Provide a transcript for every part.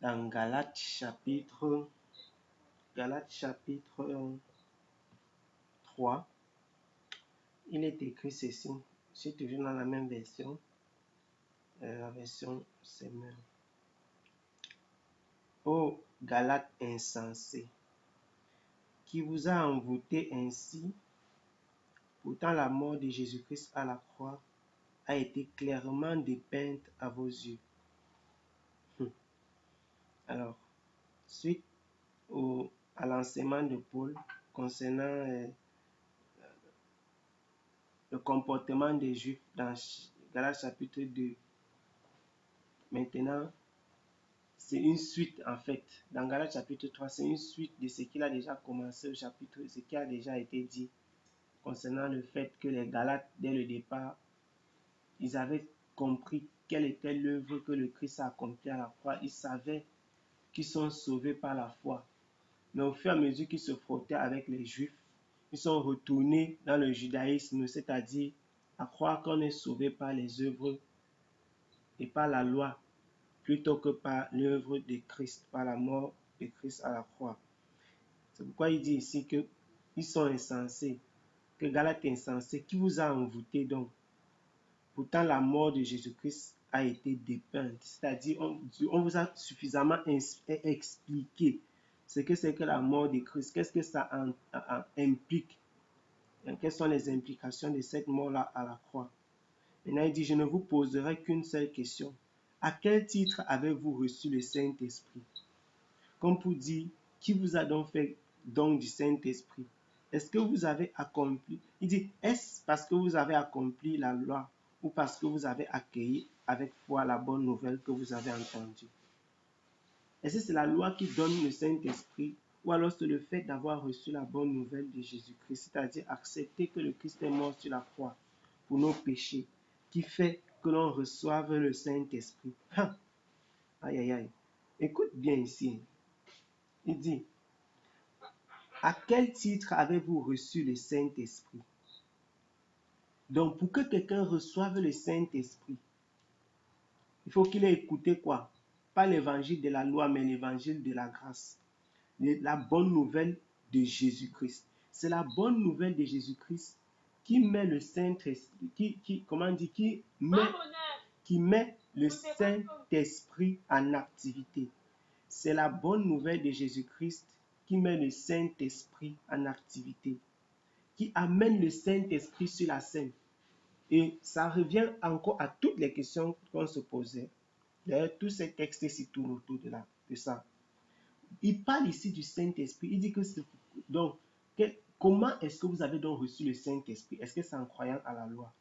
dans Galates chapitre 3, il est écrit ceci. Je suis toujours dans la même version, la version Semeur. Ô Galates insensés, qui vous a envoûté ainsi, pourtant la mort de Jésus-Christ à la croix a été clairement dépeinte à vos yeux. Alors, suite à l'enseignement de Paul concernant le comportement des Juifs dans Galates chapitre 2, maintenant, c'est une suite en fait. Dans Galates chapitre 3, c'est une suite de ce qu'il a déjà commencé au chapitre, ce qui a déjà été dit concernant le fait que les Galates, dès le départ, ils avaient compris quelle était l'œuvre que le Christ a accomplie à la croix. Ils savaient qu'ils sont sauvés par la foi. Mais au fur et à mesure qu'ils se frottaient avec les Juifs, ils sont retournés dans le judaïsme, c'est-à-dire à croire qu'on est sauvé par les œuvres et par la loi, plutôt que par l'œuvre de Christ, par la mort de Christ à la croix. C'est pourquoi il dit ici qu'ils sont insensés, que Galates est insensé, qui vous a envoûté donc. Pourtant, la mort de Jésus-Christ a été dépeinte, c'est-à-dire on vous a suffisamment expliqué ce que c'est que la mort de Christ, qu'est-ce que ça implique, quelles sont les implications de cette mort-là à la croix. Maintenant, il dit, je ne vous poserai qu'une seule question. À quel titre avez-vous reçu le Saint-Esprit? Comme pour dire, qui vous a donc fait don du Saint-Esprit? Est-ce que vous avez accompli? Il dit, est-ce parce que vous avez accompli la loi ou parce que vous avez accueilli avec foi la bonne nouvelle que vous avez entendue? Est-ce que c'est la loi qui donne le Saint-Esprit ou alors c'est le fait d'avoir reçu la bonne nouvelle de Jésus-Christ, c'est-à-dire accepter que le Christ est mort sur la croix pour nos péchés, qui fait que l'on reçoive le Saint-Esprit? Aïe, aïe, aïe. Écoute bien ici. Il dit, à quel titre avez-vous reçu le Saint-Esprit? Donc, pour que quelqu'un reçoive le Saint-Esprit, il faut qu'il ait écouté quoi? Pas l'évangile de la loi, mais l'évangile de la grâce. La bonne nouvelle de Jésus-Christ. C'est la bonne nouvelle de Jésus-Christ qui met le Saint-Esprit, qui met le Saint-Esprit en activité. C'est la bonne nouvelle de Jésus-Christ qui met le Saint-Esprit en activité, qui amène le Saint-Esprit sur la scène. Et ça revient encore à toutes les questions qu'on se posait. D'ailleurs, tous ces textes s'y tournent autour de ça. Il parle ici du Saint-Esprit. Il dit que c'est... Donc, comment est-ce que vous avez donc reçu le Saint-Esprit? Est-ce que c'est en croyant à la loi?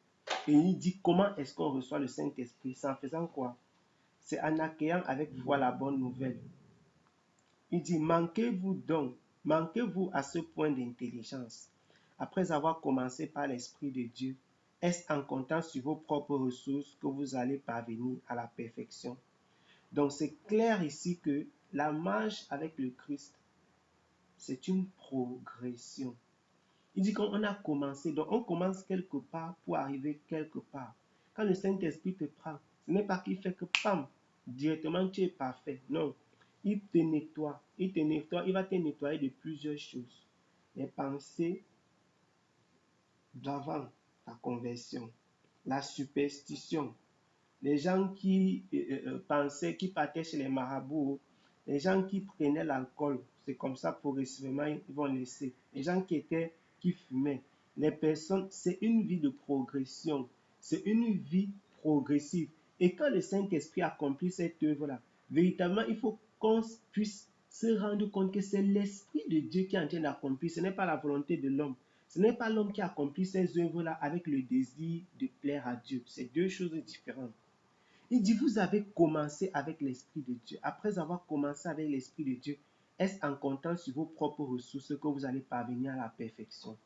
Et il dit comment est-ce qu'on reçoit le Saint-Esprit? C'est en faisant quoi? C'est en accueillant avec foi la bonne nouvelle. Il dit, manquez-vous à ce point d'intelligence, après avoir commencé par l'Esprit de Dieu, est-ce en comptant sur vos propres ressources que vous allez parvenir à la perfection? Donc c'est clair ici que la marche avec le Christ, c'est une progression. Il dit qu'on a commencé, donc on commence quelque part pour arriver quelque part. Quand le Saint-Esprit te prend, ce n'est pas qu'il fait que pam, directement tu es parfait. Non, il te nettoie, il va te nettoyer de plusieurs choses. Les pensées d'avant ta conversion, la superstition, les gens qui pensaient, qui partaient chez les marabouts, les gens qui prenaient l'alcool, c'est comme ça progressivement ils vont laisser. Les gens qui fumaient, les personnes, c'est une vie de progression, c'est une vie progressive. Et quand le Saint-Esprit accomplit cette œuvre-là, véritablement, il faut qu'on puisse se rendre compte que c'est l'Esprit de Dieu qui est en train d'accomplir, ce n'est pas la volonté de l'homme. Ce n'est pas l'homme qui accomplit ces œuvres-là avec le désir de plaire à Dieu. C'est deux choses différentes. Il dit, vous avez commencé avec l'Esprit de Dieu. Après avoir commencé avec l'Esprit de Dieu, est-ce en comptant sur vos propres ressources que vous allez parvenir à la perfection?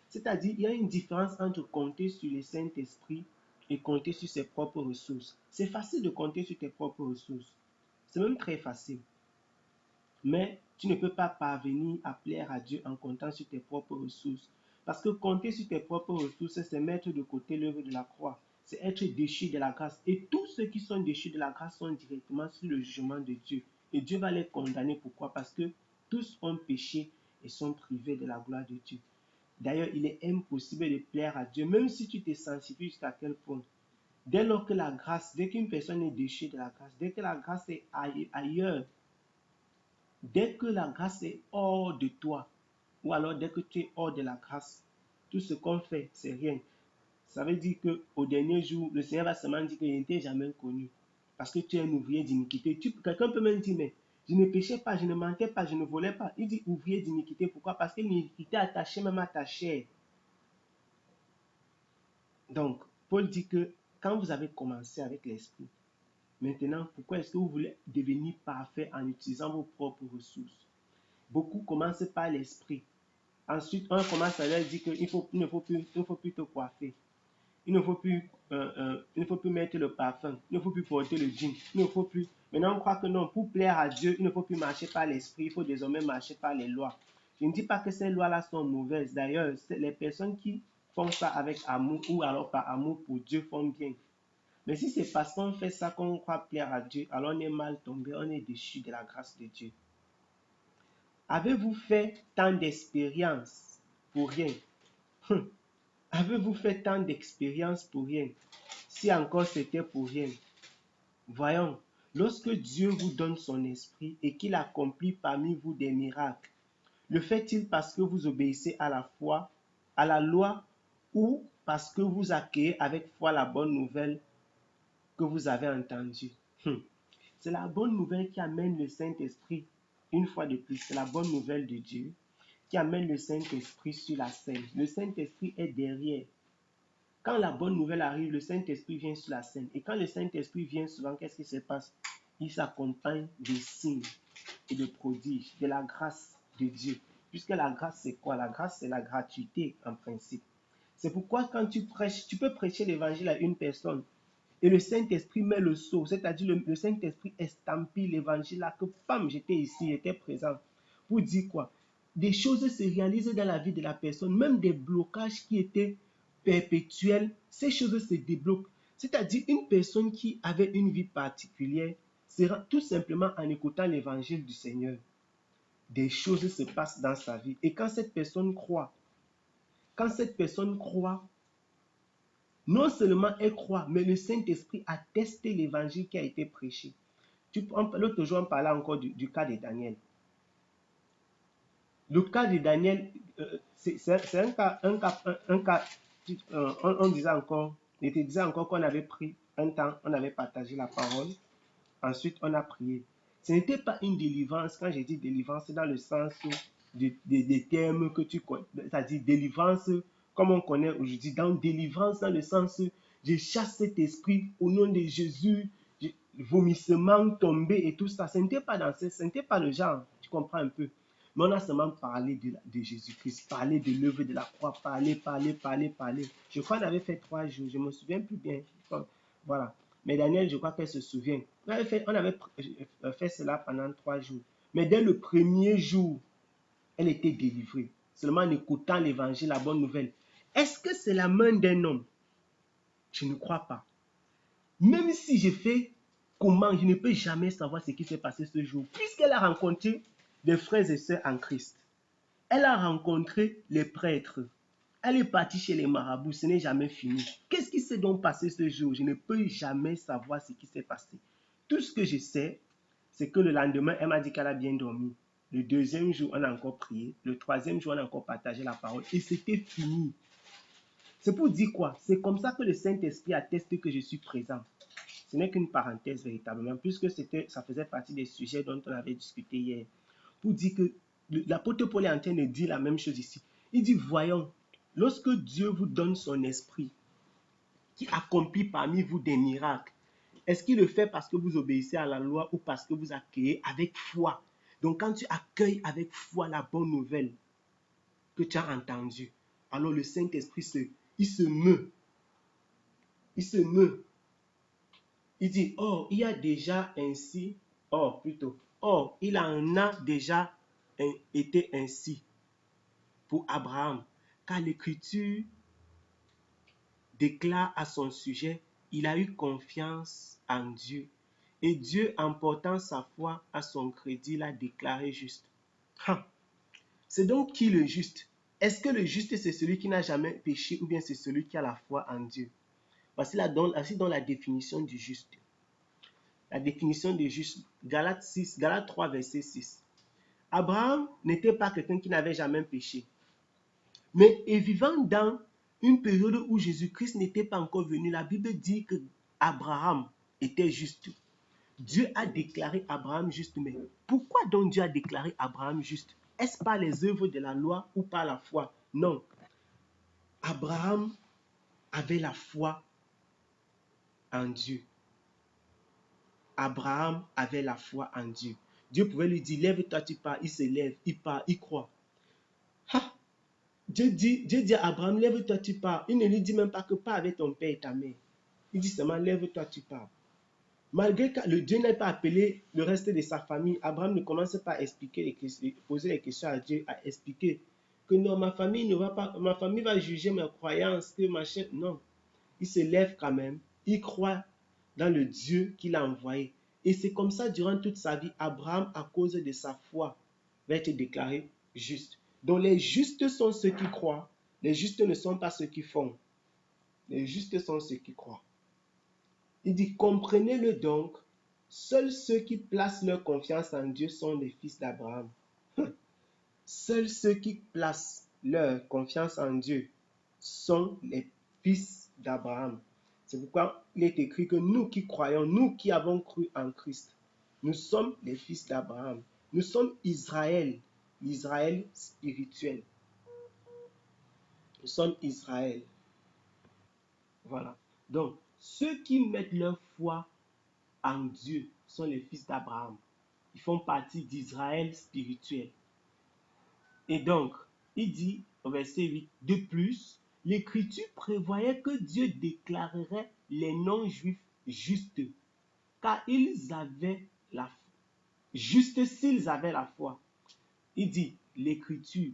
C'est-à-dire, il y a une différence entre compter sur le Saint-Esprit et compter sur ses propres ressources. C'est facile de compter sur tes propres ressources. C'est même très facile. Mais tu ne peux pas parvenir à plaire à Dieu en comptant sur tes propres ressources. Parce que compter sur tes propres ressources, c'est mettre de côté l'œuvre de la croix. C'est être déchu de la grâce. Et tous ceux qui sont déchus de la grâce sont directement sous le jugement de Dieu. Et Dieu va les condamner. Pourquoi? Parce que tous ont péché et sont privés de la gloire de Dieu. D'ailleurs, il est impossible de plaire à Dieu, même si tu te sensibilises jusqu'à quel point. Dès lors que la grâce, dès qu'une personne est déchue de la grâce, dès que la grâce est ailleurs, dès que la grâce est hors de toi, ou alors dès que tu es hors de la grâce, tout ce qu'on fait, c'est rien. Ça veut dire qu'au dernier jour, le Seigneur va seulement dire qu'il n'était jamais connu. Parce que tu es un ouvrier d'iniquité. Quelqu'un peut même dire, mais je ne péchais pas, je ne mentais pas, je ne volais pas. Il dit ouvrier d'iniquité. Pourquoi? Parce que l'iniquité est attachée même à ta chair. Donc, Paul dit que quand vous avez commencé avec l'esprit, maintenant, pourquoi est-ce que vous voulez devenir parfait en utilisant vos propres ressources? Beaucoup commencent par l'esprit. Ensuite, on commence à leur dire qu'il ne faut plus te coiffer. Il ne faut plus mettre le parfum. Il ne faut plus porter le jean. Il ne faut plus. Maintenant, on croit que non, pour plaire à Dieu, il ne faut plus marcher par l'esprit. Il faut désormais marcher par les lois. Je ne dis pas que ces lois-là sont mauvaises. D'ailleurs, les personnes qui font ça avec amour ou alors par amour pour Dieu font bien. Mais si c'est parce qu'on fait ça qu'on croit plaire à Dieu, alors on est mal tombé, on est déchu de la grâce de Dieu. Avez-vous fait tant d'expériences pour rien? Avez-vous fait tant d'expériences pour rien? Si encore c'était pour rien. Voyons, lorsque Dieu vous donne son esprit et qu'il accomplit parmi vous des miracles, le fait-il parce que vous obéissez à la foi, à la loi, ou parce que vous accueillez avec foi la bonne nouvelle que vous avez entendue? C'est la bonne nouvelle qui amène le Saint-Esprit, une fois de plus, c'est la bonne nouvelle de Dieu qui amène le Saint-Esprit sur la scène. Le Saint-Esprit est derrière. Quand la bonne nouvelle arrive, le Saint-Esprit vient sur la scène. Et quand le Saint-Esprit vient souvent, qu'est-ce qui se passe? Il s'accompagne des signes et de prodiges, de la grâce de Dieu. Puisque la grâce, c'est quoi? La grâce, c'est la gratuité en principe. C'est pourquoi quand tu prêches, tu peux prêcher l'évangile à une personne et le Saint-Esprit met le sceau, c'est-à-dire le Saint-Esprit estampille l'évangile là que, pam, j'étais ici, j'étais présent. Pour dire quoi? Des choses se réalisent dans la vie de la personne, même des blocages qui étaient perpétuels, ces choses se débloquent. C'est-à-dire une personne qui avait une vie particulière, sera tout simplement en écoutant l'évangile du Seigneur. Des choses se passent dans sa vie. Et quand cette personne croit, non seulement elle croit, mais le Saint-Esprit a testé l'évangile qui a été prêché. L'autre jour, on parlait encore du cas de Daniel. Le cas de Daniel, c'est un cas, on disait encore, il te disait encore qu'on avait pris un temps, on avait partagé la parole, ensuite on a prié. Ce n'était pas une délivrance, quand j'ai dit délivrance, c'est dans le sens des termes que tu connais, c'est-à-dire délivrance comme on connaît aujourd'hui, dans délivrance dans le sens je chasse cet esprit au nom de Jésus, vomissement, tombé et tout ça. Ce n'était pas le genre, tu comprends un peu. Mais on a seulement parlé de Jésus-Christ, parlé de l'œuvre de la croix, parlé. Je crois qu'on avait fait 3 jours, je ne me souviens plus bien. Voilà. Mais Daniel, je crois qu'elle se souvient. On avait fait cela pendant 3 jours. Mais dès le premier jour, elle était délivrée. Seulement en écoutant l'évangile, la bonne nouvelle. Est-ce que c'est la main d'un homme? Je ne crois pas. Même si je fais comment, je ne peux jamais savoir ce qui s'est passé ce jour. Puisqu'elle a rencontré des frères et sœurs en Christ. Elle a rencontré les prêtres. Elle est partie chez les marabouts. Ce n'est jamais fini. Qu'est-ce qui s'est donc passé ce jour? Je ne peux jamais savoir ce qui s'est passé. Tout ce que je sais, c'est que le lendemain, elle m'a dit qu'elle a bien dormi. Le deuxième jour, on a encore prié. Le troisième jour, on a encore partagé la parole. Et c'était fini. C'est pour dire quoi? C'est comme ça que le Saint-Esprit atteste que je suis présent. Ce n'est qu'une parenthèse véritablement, puisque ça faisait partie des sujets dont on avait discuté hier. Pour dire que l'apôtre Paul est en train de dire la même chose ici. Il dit, voyons, lorsque Dieu vous donne son esprit, qui accomplit parmi vous des miracles, est-ce qu'il le fait parce que vous obéissez à la loi ou parce que vous accueillez avec foi? Donc quand tu accueilles avec foi la bonne nouvelle que tu as entendue, alors le Saint-Esprit il se meut. Il dit, oh, il y a déjà ainsi, il en a déjà été ainsi pour Abraham, car l'Écriture déclare à son sujet, il a eu confiance en Dieu Et Dieu, en portant sa foi à son crédit, l'a déclaré juste. C'est donc qui le juste? Est-ce que le juste, c'est celui qui n'a jamais péché ou bien c'est celui qui a la foi en Dieu? Voici dans la définition du juste. La définition du juste, Galates 3, verset 6. Abraham n'était pas quelqu'un qui n'avait jamais péché. Mais et vivant dans une période où Jésus-Christ n'était pas encore venu, la Bible dit que Abraham était juste. Dieu a déclaré Abraham juste. Mais pourquoi donc Dieu a déclaré Abraham juste? Est-ce par les œuvres de la loi ou par la foi? Non. Abraham avait la foi en Dieu. Abraham avait la foi en Dieu. Dieu pouvait lui dire, lève-toi, tu pars. Il se lève, il part, il croit. Dieu dit à Abraham, lève-toi, tu pars. Il ne lui dit même pas que pars avec ton père et ta mère. Il dit seulement, lève-toi, tu pars. Malgré que le Dieu n'ait pas appelé le reste de sa famille, Abraham ne commence pas à expliquer poser les questions à Dieu, à expliquer que non, ma famille ne va pas, ma famille va juger mes croyances, que machin. Non. Il se lève quand même, il croit dans le Dieu qu'il a envoyé. Et c'est comme ça, durant toute sa vie, Abraham, à cause de sa foi, va être déclaré juste. Donc les justes sont ceux qui croient, les justes ne sont pas ceux qui font. Les justes sont ceux qui croient. Il dit, comprenez-le donc, seuls ceux qui placent leur confiance en Dieu sont les fils d'Abraham. Seuls ceux qui placent leur confiance en Dieu sont les fils d'Abraham. C'est pourquoi il est écrit que nous qui croyons, nous qui avons cru en Christ, nous sommes les fils d'Abraham. Nous sommes Israël, l'Israël spirituel. Nous sommes Israël. Voilà. Donc, ceux qui mettent leur foi en Dieu sont les fils d'Abraham. Ils font partie d'Israël spirituel. Et donc, il dit au verset 8, de plus, l'Écriture prévoyait que Dieu déclarerait les non-juifs justes, car ils avaient la foi. Juste s'ils avaient la foi. Il dit, l'Écriture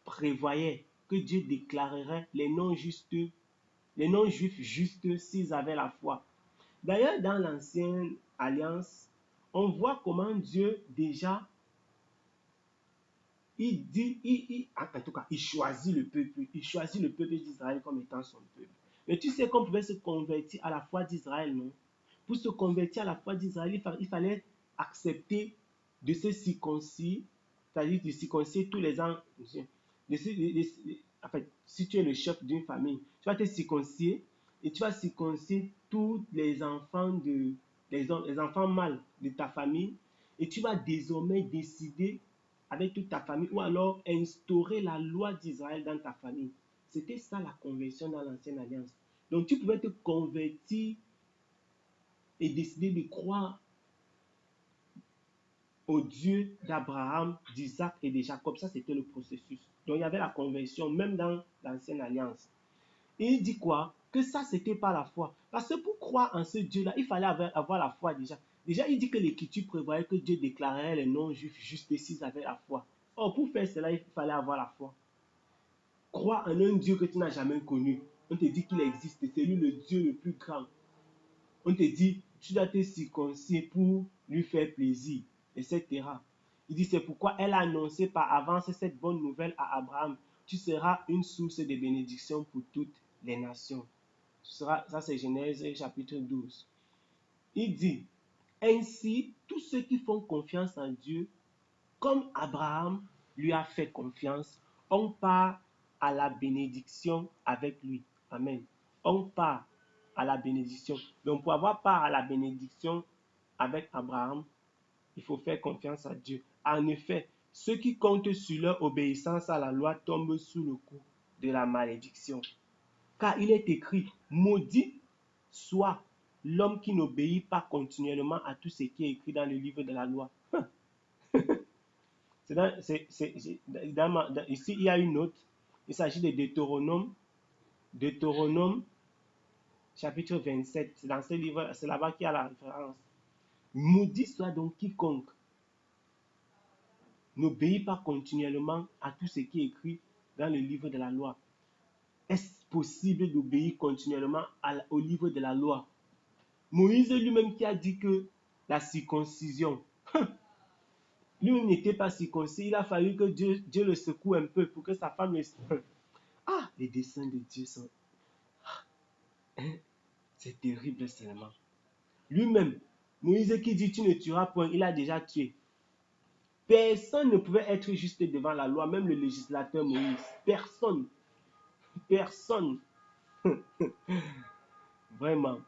prévoyait que Dieu déclarerait les non-juifs justes s'ils avaient la foi. D'ailleurs, dans l'ancienne alliance, on voit comment Dieu déjà, en tout cas, il choisit le peuple. Il choisit le peuple d'Israël comme étant son peuple. Mais tu sais qu'on pouvait se convertir à la foi d'Israël, non? Pour se convertir à la foi d'Israël, il fallait accepter de se circoncire, c'est-à-dire de circoncire tous les ans. En fait, si tu es le chef d'une famille, tu vas te circoncire et tu vas circoncire tous les enfants les enfants mâles de ta famille et tu vas désormais décider avec toute ta famille ou alors instaurer la loi d'Israël dans ta famille. C'était ça la conversion dans l'ancienne alliance. Donc tu pouvais te convertir et décider de croire au Dieu d'Abraham, d'Isaac et de Jacob. Ça, c'était le processus. Donc il y avait la conversion même dans l'ancienne alliance. Et il dit quoi? Que ça, c'était pas la foi. Parce que pour croire en ce Dieu-là, il fallait avoir la foi déjà. Déjà, il dit que l'Écriture prévoyait que Dieu déclarerait les non-juifs justes s'ils avaient la foi. Or, pour faire cela, il fallait avoir la foi. Croire en un Dieu que tu n'as jamais connu. On te dit qu'il existe. C'est lui le Dieu le plus grand. On te dit, tu dois te circoncire pour lui faire plaisir, etc. Il dit, c'est pourquoi elle a annoncé par avance cette bonne nouvelle à Abraham. Tu seras une source de bénédiction pour toutes les nations. Ça, c'est Genèse chapitre 12. Il dit, ainsi, tous ceux qui font confiance en Dieu, comme Abraham lui a fait confiance, on part à la bénédiction avec lui. Amen. On part à la bénédiction. Donc, pour avoir part à la bénédiction avec Abraham, il faut faire confiance à Dieu. En effet, ceux qui comptent sur leur obéissance à la loi tombent sous le coup de la malédiction. Car il est écrit, maudit soit l'homme qui n'obéit pas continuellement à tout ce qui est écrit dans le livre de la loi. Ici, il y a une note. Il s'agit de Deutéronome chapitre 27. C'est dans ce livre, c'est là-bas qu'il y a la référence. Maudit soit donc quiconque n'obéit pas continuellement à tout ce qui est écrit dans le livre de la loi. Est-ce possible d'obéir continuellement au livre de la loi? Moïse lui-même qui a dit que la circoncision. Lui n'était pas circoncis, il a fallu que Dieu le secoue un peu pour que sa femme le... Ah, les desseins de Dieu sont... Hein, c'est terrible seulement. Lui-même, Moïse qui dit tu ne tueras point, il a déjà tué. Personne ne pouvait être juste devant la loi, même le législateur Moïse. Personne. Personne. Vraiment.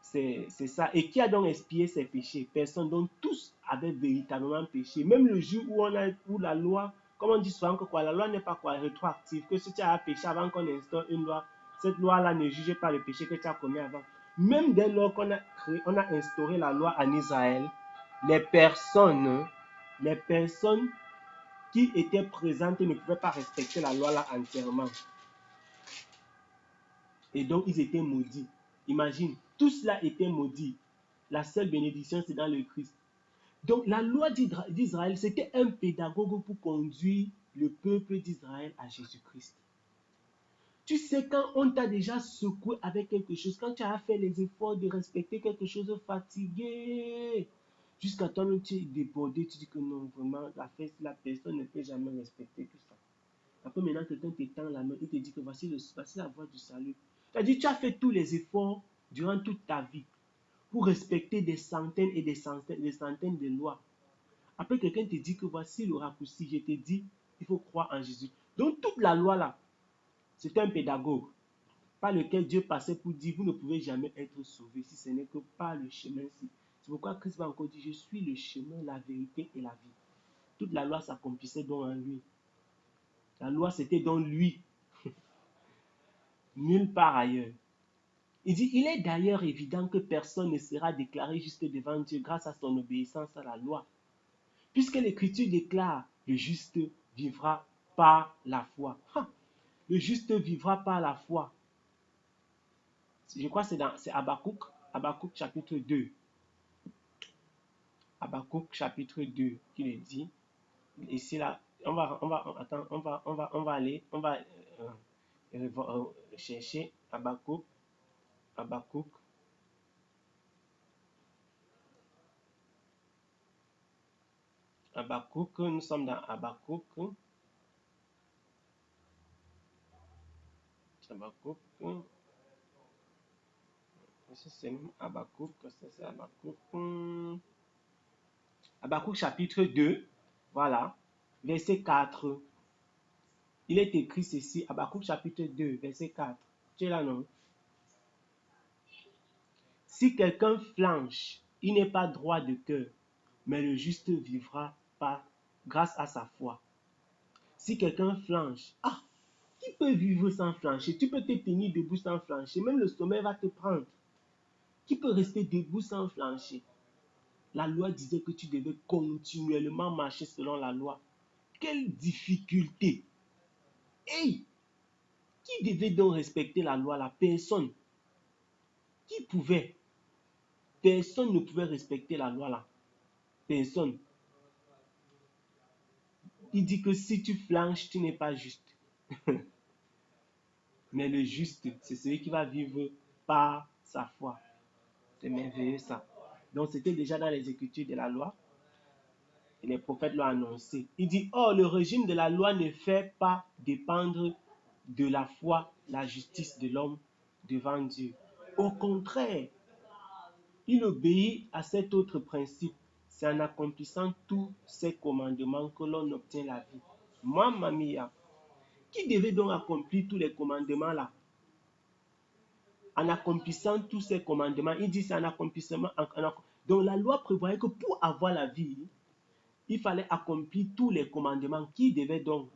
C'est ça. Et qui a donc expié ses péchés? Personne. Donc tous avaient véritablement péché. Même le jour où la loi, comme on dit souvent que quoi, la loi n'est pas quoi, rétroactive, que si tu as péché avant qu'on instaure une loi, cette loi-là ne juge pas le péché que tu as commis avant. Même dès lors qu'on a instauré la loi en Israël, les personnes qui étaient présentes ne pouvaient pas respecter la loi là entièrement. Et donc ils étaient maudits. Imagine, tout cela était maudit. La seule bénédiction, c'est dans le Christ. Donc la loi d'Israël, c'était un pédagogue pour conduire le peuple d'Israël à Jésus-Christ. Tu sais, quand on t'a déjà secoué avec quelque chose, quand tu as fait les efforts de respecter quelque chose, fatigué, jusqu'à toi même tu es débordé, tu dis que non, vraiment, la personne ne peut jamais respecter tout ça. Après, maintenant, quelqu'un t'étend la main, il te dit que voici la voie du salut. C'est-à-dire, tu as fait tous les efforts durant toute ta vie pour respecter des centaines et des centaines de lois. Après, quelqu'un te dit que voici le raccourci, je te dis, il faut croire en Jésus. Donc, toute la loi là, c'était un pédagogue par lequel Dieu passait pour dire, vous ne pouvez jamais être sauvé si ce n'est que par le chemin-ci. C'est pourquoi Christ va encore dire, je suis le chemin, la vérité et la vie. Toute la loi s'accomplissait donc en lui. La loi, c'était dans lui. Nulle part ailleurs. Il dit, il est d'ailleurs évident que personne ne sera déclaré juste devant Dieu grâce à son obéissance à la loi. Puisque l'Écriture déclare, le juste vivra par la foi. Le juste vivra par la foi. Je crois que c'est Habakkuk chapitre 2. Habakkuk chapitre 2 qui le dit. Ici là, on va aller, chercher Habakkuk. Habakkuk, nous sommes dans Habakkuk. C'est Habakkuk, c'est Habakkuk. Habakkuk chapitre 2, voilà, verset 4. Il est écrit ceci, Habakkuk chapitre 2, verset 4. Tu es là, non? Si quelqu'un flanche, il n'est pas droit de cœur, mais le juste vivra par grâce à sa foi. Si quelqu'un flanche, qui peut vivre sans flancher? Tu peux te tenir debout sans flancher, même le sommeil va te prendre. Qui peut rester debout sans flancher? La loi disait que tu devais continuellement marcher selon la loi. Quelle difficulté! Hey! Qui devait donc respecter la loi? La personne. Qui pouvait? Personne ne pouvait respecter la loi là. Personne. Il dit que si tu flanches, tu n'es pas juste. Mais le juste, c'est celui qui va vivre par sa foi. C'est merveilleux ça. Donc c'était déjà dans les écritures de la loi. Et les prophètes l'ont annoncé. Il dit, oh, le régime de la loi ne fait pas dépendre de la foi la justice de l'homme devant Dieu. Au contraire, il obéit à cet autre principe. C'est en accomplissant tous ces commandements que l'on obtient la vie. Mamma mia. Qui devait donc accomplir tous les commandements là? En accomplissant tous ces commandements, il dit c'est en accomplissement. Donc la loi prévoyait que pour avoir la vie, il fallait accomplir tous les commandements. Qui devait donc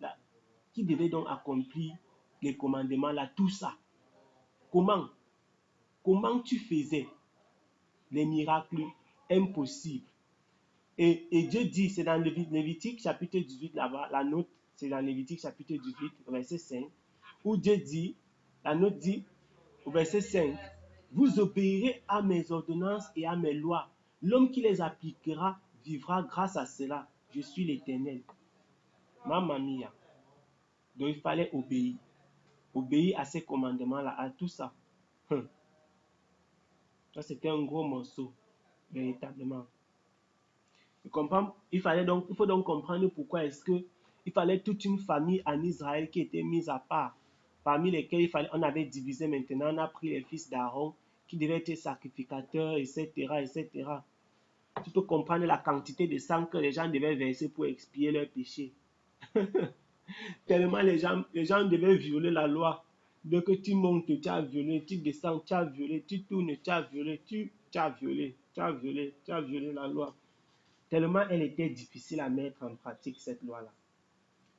accomplir les commandements là, tout ça? Comment tu faisais les miracles impossibles? Et Dieu dit, c'est dans Lévitique chapitre 18 là-bas, la note, c'est dans Lévitique chapitre 18, verset 5, où Dieu dit, la note dit, au verset 5, vous obéirez à mes ordonnances et à mes lois. L'homme qui les appliquera vivra grâce à cela. Je suis l'Éternel. Mamma mia. Donc il fallait obéir. Obéir à ces commandements-là, à tout ça. Ça, c'était un gros morceau. véritablement. Il faut donc comprendre pourquoi est-ce que il fallait toute une famille en Israël qui était mise à part, parmi lesquels on avait divisé maintenant, on a pris les fils d'Aaron qui devaient être sacrificateurs, etc., etc. Tu peux comprendre la quantité de sang que les gens devaient verser pour expier leurs péchés. Tellement les gens devaient violer la loi. Dès que tu montes, tu as violé, tu descends, tu as violé, tu tournes, tu as violé, tu as violé, tu as violé, tu as violé la loi. Tellement elle était difficile à mettre en pratique, cette loi-là.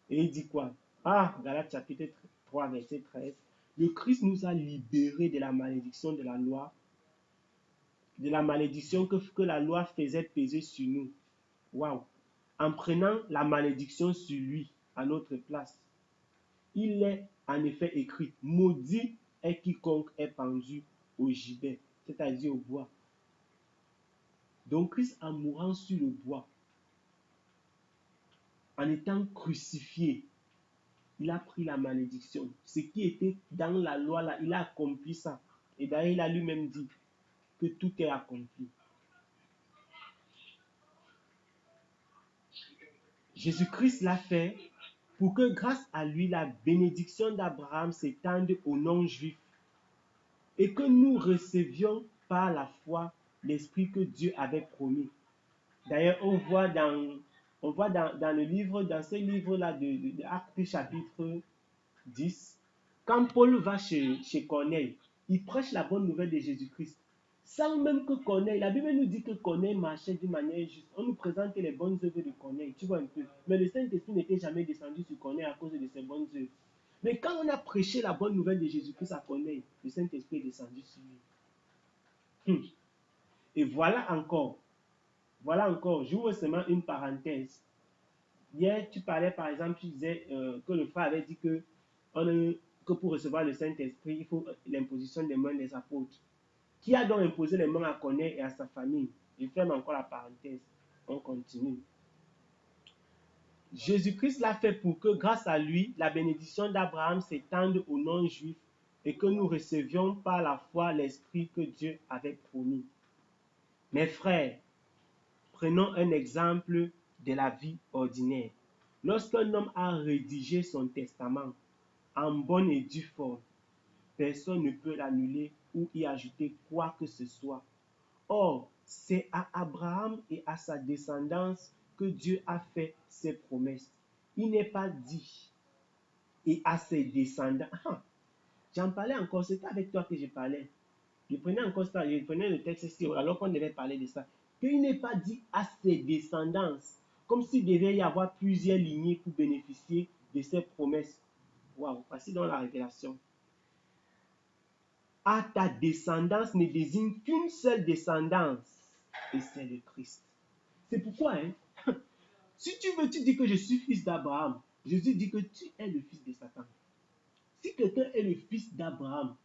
Et il dit quoi? Ah, Galates chapitre 3, verset 13. Le Christ nous a libérés de la malédiction de la loi, de la malédiction que la loi faisait peser sur nous. Waouh! En prenant la malédiction sur lui à notre place. Il est en effet écrit, maudit est quiconque est pendu au gibet, c'est-à-dire au bois. Donc Christ, en mourant sur le bois, en étant crucifié, il a pris la malédiction. Ce qui était dans la loi là, il a accompli ça. Et d'ailleurs, il a lui-même dit que tout est accompli. Jésus-Christ l'a fait pour que grâce à lui, la bénédiction d'Abraham s'étende aux non-juifs et que nous recevions par la foi l'esprit que Dieu avait promis. D'ailleurs, on voit dans le livre, dans ce livre-là de Actes chapitre 10, quand Paul va chez Corneille, il prêche la bonne nouvelle de Jésus-Christ. Sans même que Corneille, la Bible nous dit que Corneille marchait d'une manière juste. On nous présente les bonnes œuvres de Corneille, tu vois un peu. Mais le Saint-Esprit n'était jamais descendu sur Corneille à cause de ses bonnes œuvres. Mais quand on a prêché la bonne nouvelle de Jésus-Christ à Corneille, le Saint-Esprit est descendu sur lui. Et voilà encore, j'ouvre seulement une parenthèse. Hier, tu parlais par exemple, tu disais que le frère avait dit que pour recevoir le Saint-Esprit, il faut l'imposition des mains des apôtres. Qui a donc imposé les mains à Corneille et à sa famille? Je ferme encore la parenthèse. On continue. Jésus-Christ l'a fait pour que, grâce à lui, la bénédiction d'Abraham s'étende aux non-juifs et que nous recevions par la foi l'Esprit que Dieu avait promis. Mes frères, prenons un exemple de la vie ordinaire. Lorsqu'un homme a rédigé son testament en bonne et due forme, personne ne peut l'annuler ou y ajouter quoi que ce soit. Or, c'est à Abraham et à sa descendance que Dieu a fait ses promesses. Il n'est pas dit et à ses descendants. J'en parlais encore, c'est avec toi que je parlais. Je prenais encore ça, je prenais le texte ici, alors qu'on devait parler de ça. Qu'il n'est pas dit à ses descendants, comme s'il devait y avoir plusieurs lignées pour bénéficier de ces promesses. Waouh, voici dans la révélation. À ta descendance ne désigne qu'une seule descendance, et c'est le Christ. C'est pourquoi, si tu veux, tu dis que je suis fils d'Abraham. Jésus dit que tu es le fils de Satan. Si quelqu'un est le fils d'Abraham,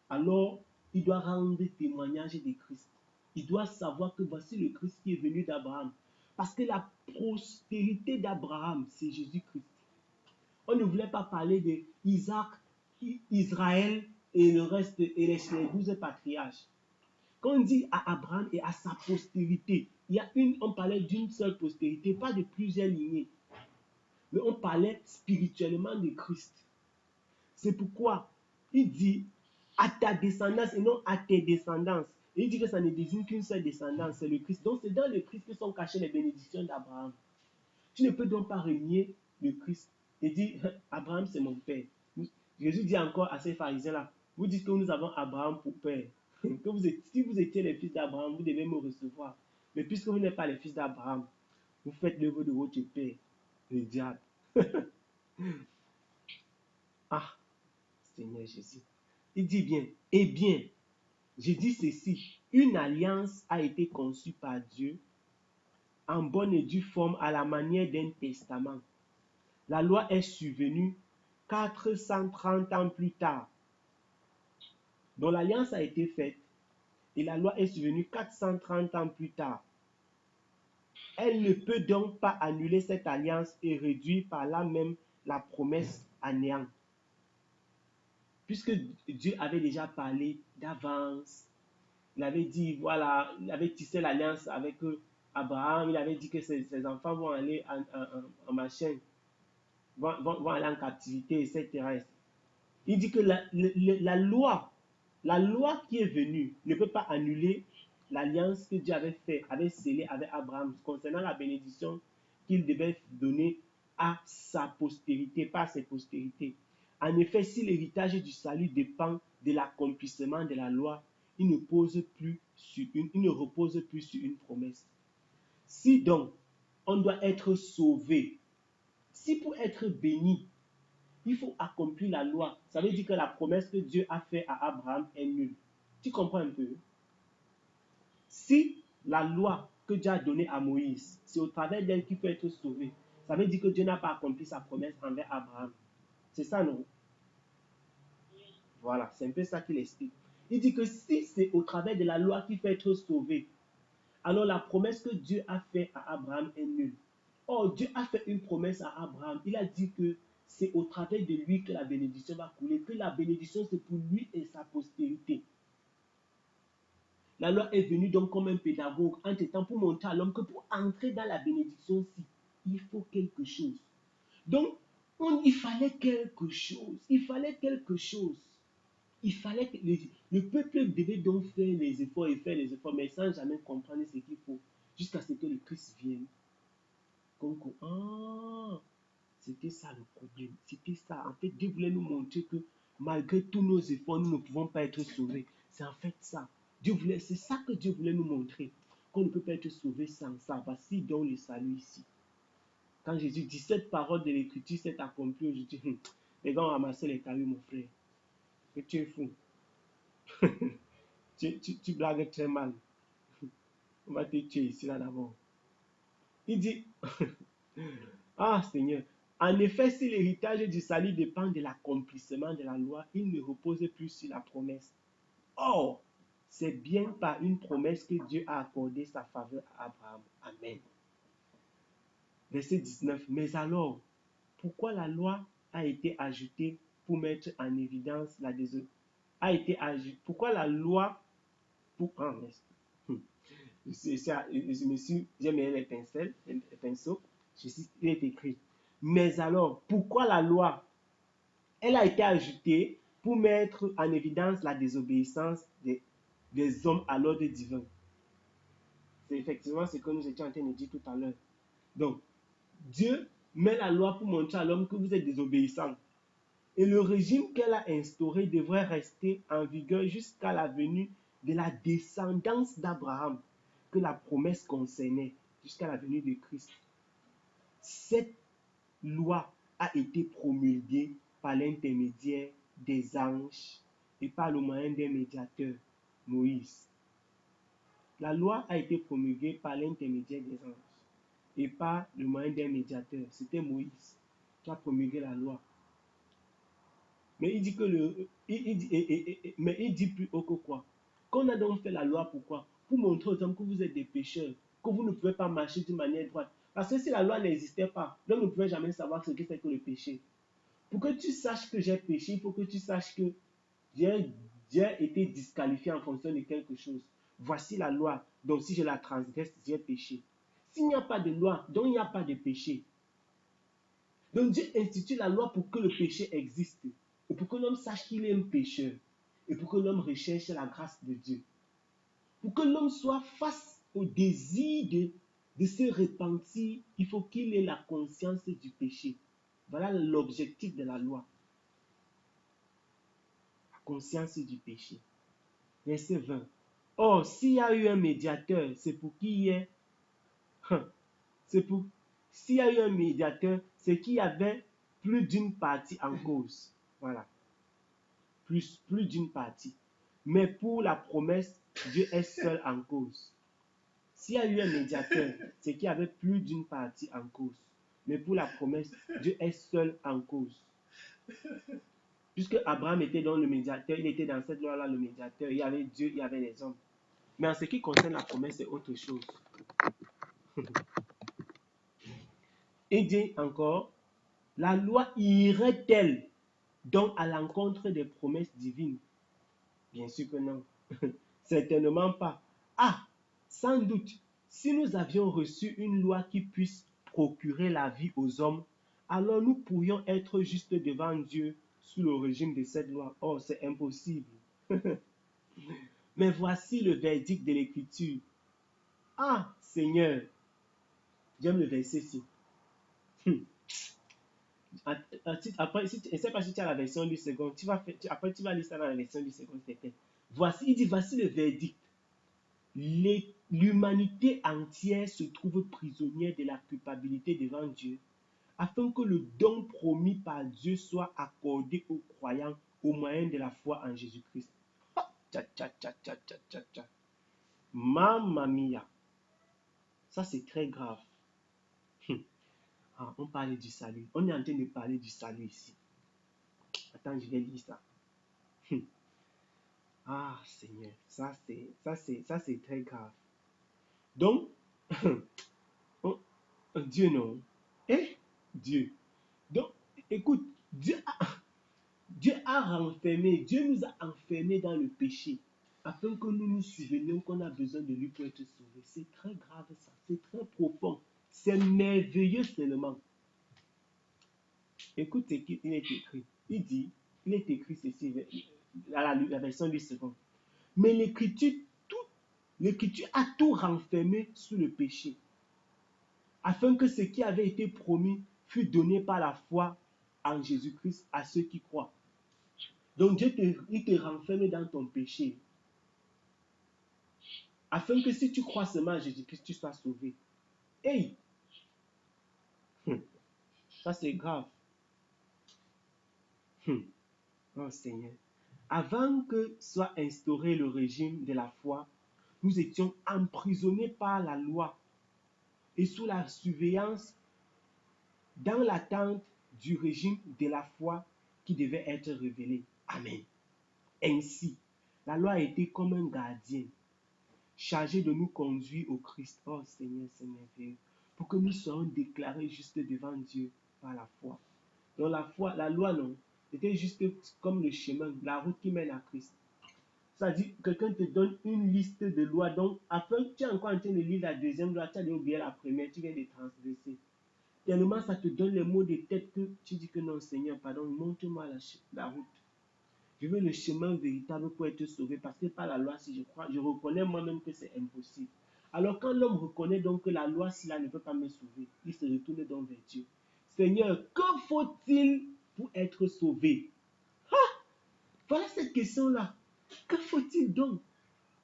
alors il doit rendre témoignage de Christ. Il doit savoir que voici le Christ qui est venu d'Abraham. Parce que la prospérité d'Abraham, c'est Jésus-Christ. On ne voulait pas parler d'Isaac, Israël et le reste, et les 12 patriarches. Quand on dit à Abraham et à sa postérité, on parlait d'une seule postérité, pas de plusieurs lignées. Mais on parlait spirituellement de Christ. C'est pourquoi il dit à ta descendance et non à tes descendances. Et il dit que ça ne désigne qu'une seule descendance, c'est le Christ. Donc c'est dans le Christ que sont cachées les bénédictions d'Abraham. Tu ne peux donc pas renier le Christ et dire Abraham c'est mon père. Jésus dit encore à ces pharisiens-là, vous dites que nous avons Abraham pour père. Si vous étiez les fils d'Abraham, vous devez me recevoir. Mais puisque vous n'êtes pas les fils d'Abraham, vous faites l'œuvre de votre père, le diable. Ah, Seigneur Jésus. Il dit bien, eh bien, je dis ceci, une alliance a été conçue par Dieu en bonne et due forme à la manière d'un testament. La loi est survenue 430 ans plus tard. Donc l'alliance a été faite et la loi est survenue 430 ans plus tard. Elle ne peut donc pas annuler cette alliance et réduire par là même la promesse à néant. Puisque Dieu avait déjà parlé d'avance Il avait dit, voilà, il avait tissé l'alliance avec Abraham. Il avait dit que ses enfants vont aller en machin, vont aller en captivité, etc. Il dit que la loi qui est venue ne peut pas annuler l'alliance que Dieu avait scellée avec Abraham concernant la bénédiction qu'il devait donner à sa postérité, pas à ses postérités. En effet, si l'héritage du salut dépend de l'accomplissement de la loi, il ne repose plus sur une promesse. Si donc on doit être sauvé, si pour être béni, il faut accomplir la loi, ça veut dire que la promesse que Dieu a faite à Abraham est nulle. Tu comprends un peu? Si la loi que Dieu a donnée à Moïse, c'est au travers d'elle qu'il peut être sauvé, ça veut dire que Dieu n'a pas accompli sa promesse envers Abraham. C'est ça, non? Voilà, c'est un peu ça qu'il explique. Il dit que si c'est au travers de la loi qu'il peut être sauvé, alors la promesse que Dieu a faite à Abraham est nulle. Or, Dieu a fait une promesse à Abraham. Il a dit que c'est au travers de lui que la bénédiction va couler, que la bénédiction c'est pour lui et sa postérité. La loi est venue donc comme un pédagogue en temps pour montrer à l'homme que pour entrer dans la bénédiction-ci, il faut quelque chose. Donc, il fallait quelque chose. Il fallait quelque chose. Il fallait que le peuple devait donc faire les efforts et faire les efforts, mais sans jamais comprendre ce qu'il faut, jusqu'à ce que le Christ vienne. C'était ça le problème. C'était ça. En fait, Dieu voulait nous montrer que malgré tous nos efforts, nous ne pouvons pas être sauvés. C'est en fait ça. C'est ça que Dieu voulait nous montrer. Qu'on ne peut pas être sauvé sans ça. Voici donc le salut ici. Quand Jésus dit cette parole de l'écriture s'est accomplie aujourd'hui, les gars ont ramassé les cailloux, mon frère. Que tu es fou. tu blagues très mal. On va te tuer ici, là d'abord. Il dit, ah Seigneur, en effet, si l'héritage du salut dépend de l'accomplissement de la loi, il ne repose plus sur la promesse. Or, c'est bien par une promesse que Dieu a accordé sa faveur à Abraham. Amen. Verset 19. Mais alors, pourquoi la loi a été ajoutée pour mettre en évidence la désobéissance? Pourquoi la loi j'ai mis les pinceaux, il est écrit. Mais alors, pourquoi la loi, elle a été ajoutée pour mettre en évidence la désobéissance des hommes à l'ordre divin? C'est effectivement ce que nous étions en train de dire tout à l'heure. Donc, Dieu met la loi pour montrer à l'homme que vous êtes désobéissant. Et le régime qu'elle a instauré devrait rester en vigueur jusqu'à la venue de la descendance d'Abraham, que la promesse concernait, jusqu'à la venue de Christ. Cette loi a été promulguée par l'intermédiaire des anges et par le moyen d'un médiateur, Moïse. La loi a été promulguée par l'intermédiaire des anges et par le moyen d'un médiateur. C'était Moïse qui a promulgué la loi. Mais il dit que mais il dit plus haut que quoi? Qu'on a donc fait la loi, pourquoi? Pour montrer aux hommes que vous êtes des pécheurs, que vous ne pouvez pas marcher d'une manière droite. Parce que si la loi n'existait pas, l'homme ne pouvait jamais savoir ce que c'est que le péché. Pour que tu saches que j'ai péché, il faut que tu saches que j'ai été disqualifié en fonction de quelque chose. Voici la loi. Donc si je la transgresse, j'ai péché. S'il n'y a pas de loi, donc il n'y a pas de péché. Donc Dieu institue la loi pour que le péché existe. Et pour que l'homme sache qu'il est un pécheur. Et pour que l'homme recherche la grâce de Dieu. Pour que l'homme soit face au désir de se repentir, il faut qu'il ait la conscience du péché. Voilà l'objectif de la loi. La conscience du péché. Verset 20. Or, s'il y a eu un médiateur, c'est pour qu'il y ait... S'il y a eu un médiateur, c'est qu'il y avait plus d'une partie en cause. Voilà. Plus d'une partie. Mais pour la promesse, Dieu est seul en cause. S'il y a eu un médiateur, c'est qu'il y avait plus d'une partie en cause. Mais pour la promesse, Dieu est seul en cause. Puisque Abraham était dans le médiateur, il était dans cette loi-là, le médiateur, il y avait Dieu, il y avait les hommes. Mais en ce qui concerne la promesse, c'est autre chose. Il dit encore, la loi irait-elle donc à l'encontre des promesses divines? Bien sûr que non. Certainement pas. Ah, sans doute, si nous avions reçu une loi qui puisse procurer la vie aux hommes, alors nous pourrions être justes devant Dieu sous le régime de cette loi. Oh, c'est impossible. Mais voici le verdict de l'Écriture. Ah, Seigneur, j'aime le verset-ci. Après, je ne sais pas si tu as la version du second, après tu vas lire ça dans la version du second, peut-être. Voici, il dit, voici le verdict. L'humanité entière se trouve prisonnière de la culpabilité devant Dieu, afin que le don promis par Dieu soit accordé aux croyants au moyen de la foi en Jésus-Christ. Mamma mia. Ça, c'est très grave. Ah, on parlait du salut. On est en train de parler du salut ici. Attends, je vais lire ça. Ah, Seigneur, ça c'est très grave. Donc, oh, Dieu non. Eh, Dieu. Donc, écoute, Dieu a renfermé, Dieu nous a enfermés dans le péché, afin que nous nous souvenions qu'on a besoin de lui pour être sauvés. C'est très grave ça, c'est très profond. C'est merveilleux seulement. Écoute ce qu'il est écrit. Il est écrit ceci, la version du second. Mais l'Écriture a tout renfermé sous le péché, afin que ce qui avait été promis fût donné par la foi en Jésus-Christ à ceux qui croient. Donc Dieu il te renferme dans ton péché, afin que si tu crois seulement à Jésus-Christ, tu sois sauvé. Hey! Ça c'est grave. Oh Seigneur. Avant que soit instauré le régime de la foi, nous étions emprisonnés par la loi et sous la surveillance dans l'attente du régime de la foi qui devait être révélé. Amen. Ainsi, la loi a été comme un gardien chargé de nous conduire au Christ. Oh Seigneur, c'est merveilleux. Pour que nous soyons déclarés justes devant Dieu par la foi. Donc la loi, non, c'était juste comme le chemin, la route qui mène à Christ. C'est-à-dire, quelqu'un te donne une liste de lois. Donc, après, tu es encore en train de lire la deuxième loi, tu as oublié la première, tu viens de transgresser. Tellement ça te donne les mots de tête que tu dis que non, Seigneur, pardon, montre-moi la route. Je veux le chemin véritable pour être sauvé, parce que par la loi, si je crois, je reconnais moi-même que c'est impossible. Alors quand l'homme reconnaît donc que la loi, cela ne peut pas me sauver, il se retourne donc vers Dieu. Seigneur, que faut-il pour être sauvé? Voilà cette question-là. Que faut-il donc?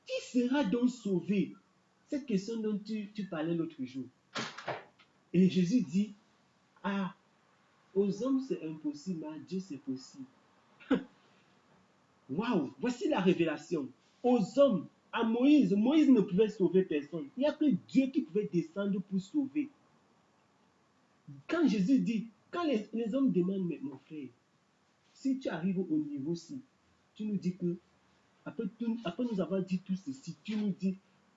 Qui sera donc sauvé? Cette question dont tu parlais l'autre jour. Et Jésus dit, ah, aux hommes c'est impossible, mais à Dieu c'est possible. Waouh, voici la révélation. Aux hommes, à Moïse ne pouvait sauver personne. Il n'y a que Dieu qui pouvait descendre pour sauver. Quand Jésus dit, quand les hommes demandent, mais mon frère, si tu arrives au niveau-ci, tu nous dis que, après nous avoir dit tout ceci, tu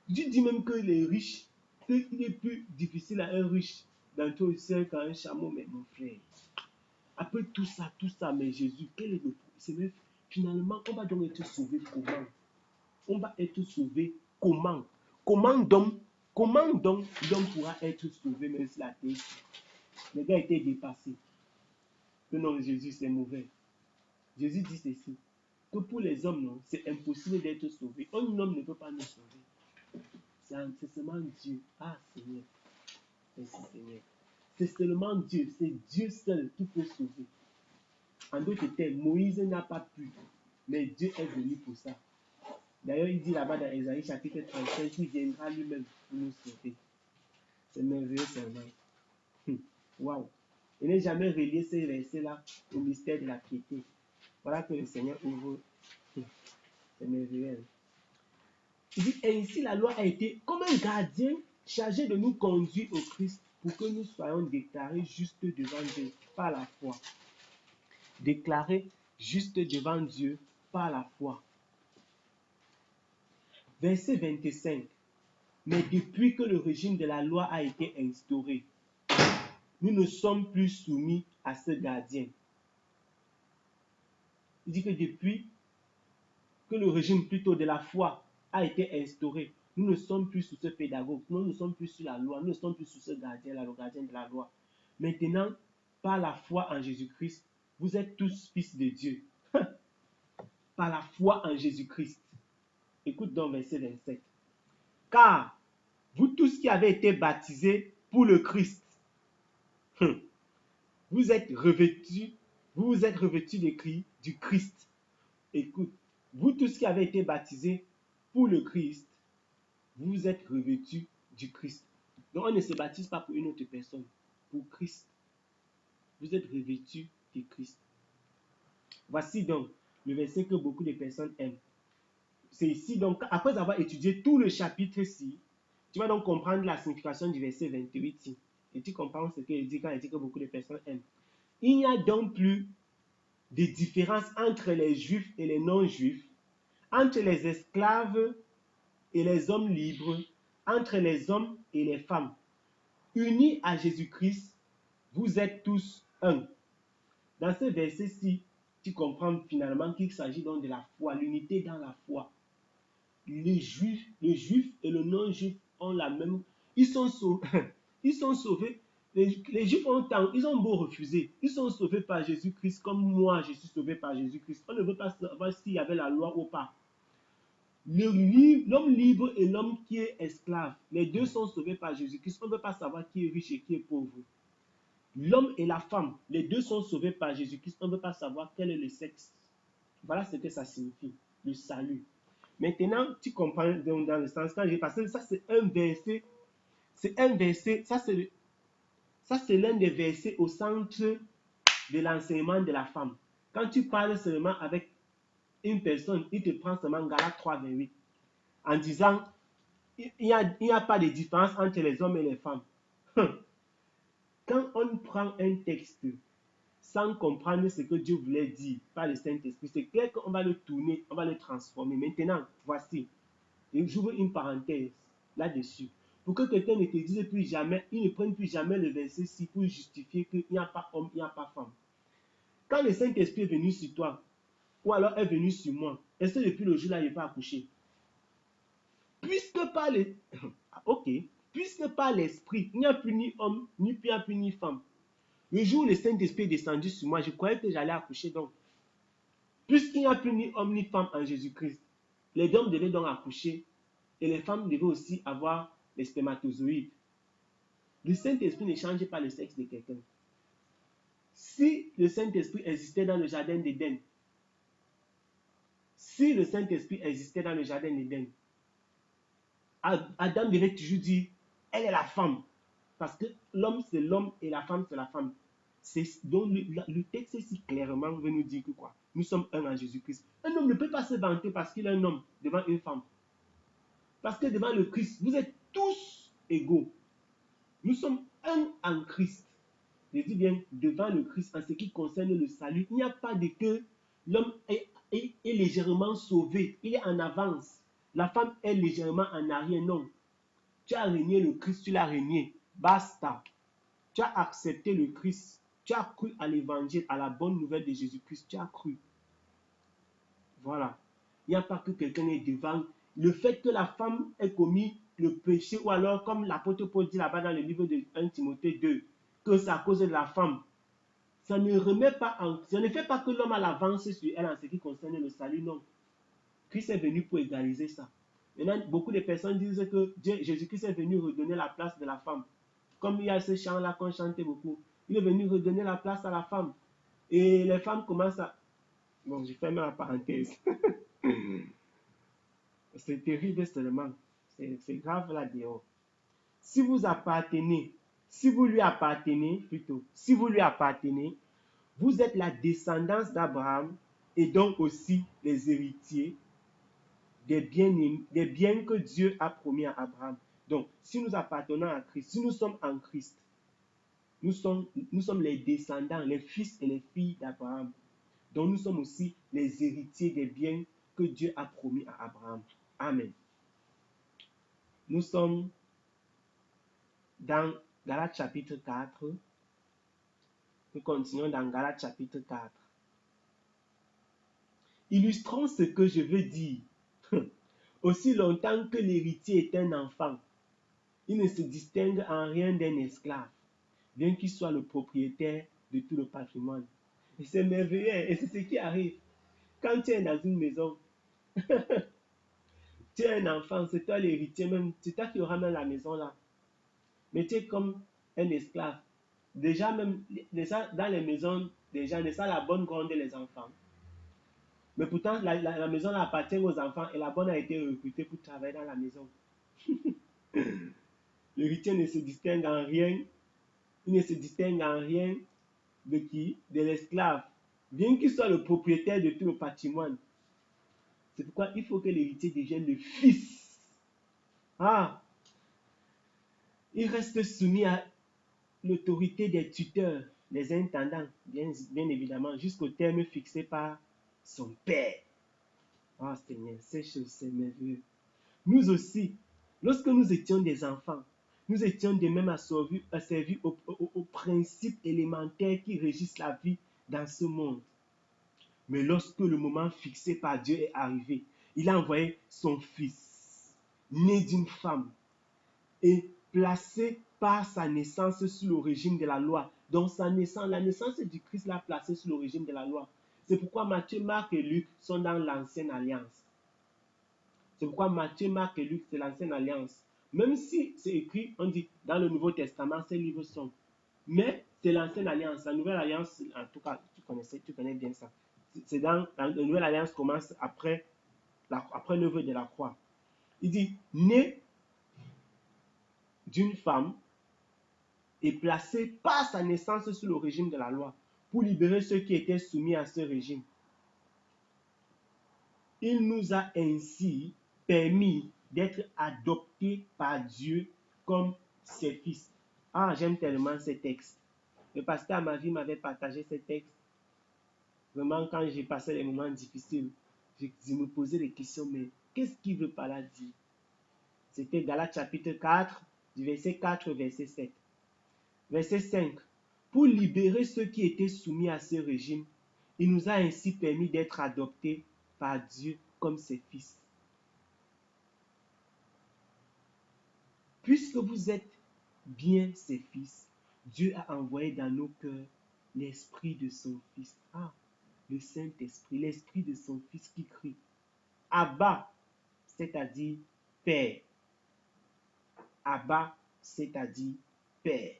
dis même que les riches, qu'il est plus difficile à un riche d'entrer au ciel qu'à un chameau, mais mon frère. Après tout ça, mais Jésus, quel est le problème? Finalement, on va donc être sauvé comment? On va être sauvé comment? Comment donc l'homme pourra être sauvé même si la terre? Les gars étaient dépassés. Que non, Jésus, c'est mauvais. Jésus dit ceci, que pour les hommes, non, c'est impossible d'être sauvé. Un homme ne peut pas nous sauver. C'est seulement Dieu. Ah, Seigneur. Merci, Seigneur. C'est seulement Dieu. C'est Dieu seul qui peut sauver. En d'autres termes, Moïse n'a pas pu, mais Dieu est venu pour ça. D'ailleurs, il dit là-bas dans Ésaïe chapitre 35 qu'il viendra lui-même pour nous sauver. C'est merveilleux seulement. Waouh! Je n'ai jamais relié ces versets-là au mystère de la piété. Voilà que le Seigneur ouvre. C'est merveilleux. Il dit, ainsi la loi a été comme un gardien chargé de nous conduire au Christ pour que nous soyons déclarés justes devant Dieu par la foi. Déclarés justes devant Dieu par la foi. Verset 25. Mais depuis que le régime de la loi a été instauré, nous ne sommes plus soumis à ce gardien. Il dit que depuis que le régime plutôt de la foi a été instauré. Nous ne sommes plus sous ce pédagogue, nous ne sommes plus sous la loi, nous ne sommes plus sous ce gardien-là, le gardien de la loi. Maintenant, par la foi en Jésus-Christ, vous êtes tous fils de Dieu. Par la foi en Jésus-Christ. Écoute donc verset 27. Car vous tous qui avez été baptisés pour le Christ, vous êtes revêtus du Christ. Écoute, vous tous qui avez été baptisés pour le Christ, vous êtes revêtus du Christ. Donc on ne se baptise pas pour une autre personne, pour Christ. Vous êtes revêtus du Christ. Voici donc le verset que beaucoup de personnes aiment. C'est ici donc, après avoir étudié tout le chapitre-ci, tu vas donc comprendre la signification du verset 28. Et tu comprends ce qu'il dit quand il dit que beaucoup de personnes aiment. Il n'y a donc plus de différence entre les juifs et les non-juifs, entre les esclaves et les hommes libres, entre les hommes et les femmes. Unis à Jésus-Christ, vous êtes tous un. Dans ce verset-ci, tu comprends finalement qu'il s'agit donc de la foi, l'unité dans la foi. Le juif et le non-juif ont la même... Ils sont sauvés. Ils sont sauvés. Les juifs ils ont beau refuser. Ils sont sauvés par Jésus-Christ comme moi, je suis sauvé par Jésus-Christ. On ne veut pas savoir s'il y avait la loi ou pas. L'homme libre et l'homme qui est esclave, les deux sont sauvés par Jésus-Christ. On ne veut pas savoir qui est riche et qui est pauvre. L'homme et la femme, les deux sont sauvés par Jésus-Christ. On ne veut pas savoir quel est le sexe. Voilà ce que ça signifie, le salut. Maintenant, tu comprends dans le sens quand j'ai passé, ça c'est un verset, ça c'est l'un des versets au centre de l'enseignement de la femme. Quand tu parles seulement avec une personne, il te prend seulement Galates 3, 28, en disant, il n'y a pas de différence entre les hommes et les femmes. Quand on prend un texte sans comprendre ce que Dieu voulait dire par le Saint-Esprit, c'est clair qu'on va le tourner, on va le transformer. Maintenant, voici, j'ouvre une parenthèse là-dessus. Pour que quelqu'un ne te dise plus jamais, il ne prenne plus jamais le verset-ci pour justifier qu'il n'y a pas homme, il n'y a pas femme. Quand le Saint-Esprit est venu sur toi, ou alors est venu sur moi, est-ce que depuis le jour-là, il n'est pas accouché? Puisque par l'Esprit, il n'y a plus ni homme, ni femme. Le jour où le Saint-Esprit est descendu sur moi, je croyais que j'allais accoucher donc. Puisqu'il n'y a plus ni homme ni femme en Jésus-Christ, les hommes devaient donc accoucher et les femmes devaient aussi avoir les spermatozoïdes. Le Saint-Esprit ne change pas le sexe de quelqu'un. Si le Saint-Esprit existait dans le jardin d'Éden, Adam devait toujours dire, elle est la femme. Parce que l'homme c'est l'homme et la femme c'est la femme. Donc le texte ici clairement veut nous dire que quoi? Nous sommes un en Jésus-Christ. Un homme ne peut pas se vanter parce qu'il est un homme devant une femme. Parce que devant le Christ, vous êtes tous égaux. Nous sommes un en Christ. Je dis bien devant le Christ en ce qui concerne le salut. Il n'y a pas de que l'homme est légèrement sauvé. Il est en avance. La femme est légèrement en arrière. Non. Tu as régné le Christ, tu l'as régné. Basta. Tu as accepté le Christ. Tu as cru à l'évangile, à la bonne nouvelle de Jésus-Christ. Tu as cru. Voilà. Il n'y a pas que quelqu'un est devant. Le fait que la femme ait commis le péché, ou alors comme l'apôtre Paul dit là-bas dans le livre de 1 Timothée 2, que c'est à cause de la femme, ça ne fait pas que l'homme a l'avance sur elle en ce qui concerne le salut, non. Christ est venu pour égaliser ça. Maintenant, beaucoup de personnes disent que Jésus-Christ est venu redonner la place de la femme. Comme il y a ce chant-là qu'on chantait beaucoup. Il est venu redonner la place à la femme. Et les femmes commencent à... Bon, je ferme la parenthèse. C'est terrible seulement. C'est grave là dehors. Si vous lui appartenez, vous êtes la descendance d'Abraham et donc aussi les héritiers des biens que Dieu a promis à Abraham. Donc, si nous appartenons à Christ, si nous sommes en Christ, nous sommes les descendants, les fils et les filles d'Abraham. Donc, nous sommes aussi les héritiers des biens que Dieu a promis à Abraham. Amen. Nous sommes dans Galates chapitre 4. Nous continuons dans Galates chapitre 4. Illustrons ce que je veux dire. Aussi longtemps que l'héritier est un enfant, il ne se distingue en rien d'un esclave, bien qu'il soit le propriétaire de tout le patrimoine. Et c'est merveilleux, et c'est ce qui arrive. Quand tu es dans une maison, tu es un enfant, c'est toi l'héritier même, c'est toi qui auras même la maison là. Mais tu es comme un esclave. Déjà même, dans les maisons des gens, ça la bonne gronde les enfants. Mais pourtant, la maison là appartient aux enfants et la bonne a été recrutée pour travailler dans la maison. L'héritier ne se distingue en rien, il ne se distingue en rien de qui? De l'esclave. Bien qu'il soit le propriétaire de tout le patrimoine. C'est pourquoi il faut que l'héritier devienne le fils. Ah, il reste soumis à l'autorité des tuteurs, des intendants, bien évidemment, jusqu'au terme fixé par son père. Ah, Seigneur, ces choses, c'est merveilleux. Nous aussi, lorsque nous étions des enfants, nous étions de même asservis aux principes élémentaires qui régissent la vie dans ce monde. Mais lorsque le moment fixé par Dieu est arrivé, il a envoyé son fils, né d'une femme, et placé par sa naissance sous le régime de la loi. Donc la naissance du Christ l'a placé sous le régime de la loi. C'est pourquoi Matthieu, Marc et Luc sont dans l'ancienne alliance. C'est pourquoi Matthieu, Marc et Luc, c'est l'ancienne alliance. Même si c'est écrit, on dit, dans le Nouveau Testament, ces livres sont. Mais c'est l'ancienne alliance. La nouvelle alliance, en tout cas, tu connais bien ça. C'est dans la nouvelle alliance commence après l'œuvre de la croix. Il dit, né d'une femme et placé par sa naissance sous le régime de la loi pour libérer ceux qui étaient soumis à ce régime. Il nous a ainsi permis d'être adoptés par Dieu comme ses fils. Ah, j'aime tellement ces textes. Le pasteur Amavi m'avait partagé ces textes. Vraiment, quand j'ai passé les moments difficiles, je me posais des questions, mais qu'est-ce qu'il veut par là dire? C'était Galates chapitre 4, du verset 4 au verset 7. Verset 5. Pour libérer ceux qui étaient soumis à ce régime, il nous a ainsi permis d'être adoptés par Dieu comme ses fils. Puisque vous êtes bien ses fils, Dieu a envoyé dans nos cœurs l'esprit de son fils. Ah, le Saint-Esprit, l'esprit de son fils qui crie. Abba, c'est-à-dire Père. Abba, c'est-à-dire Père.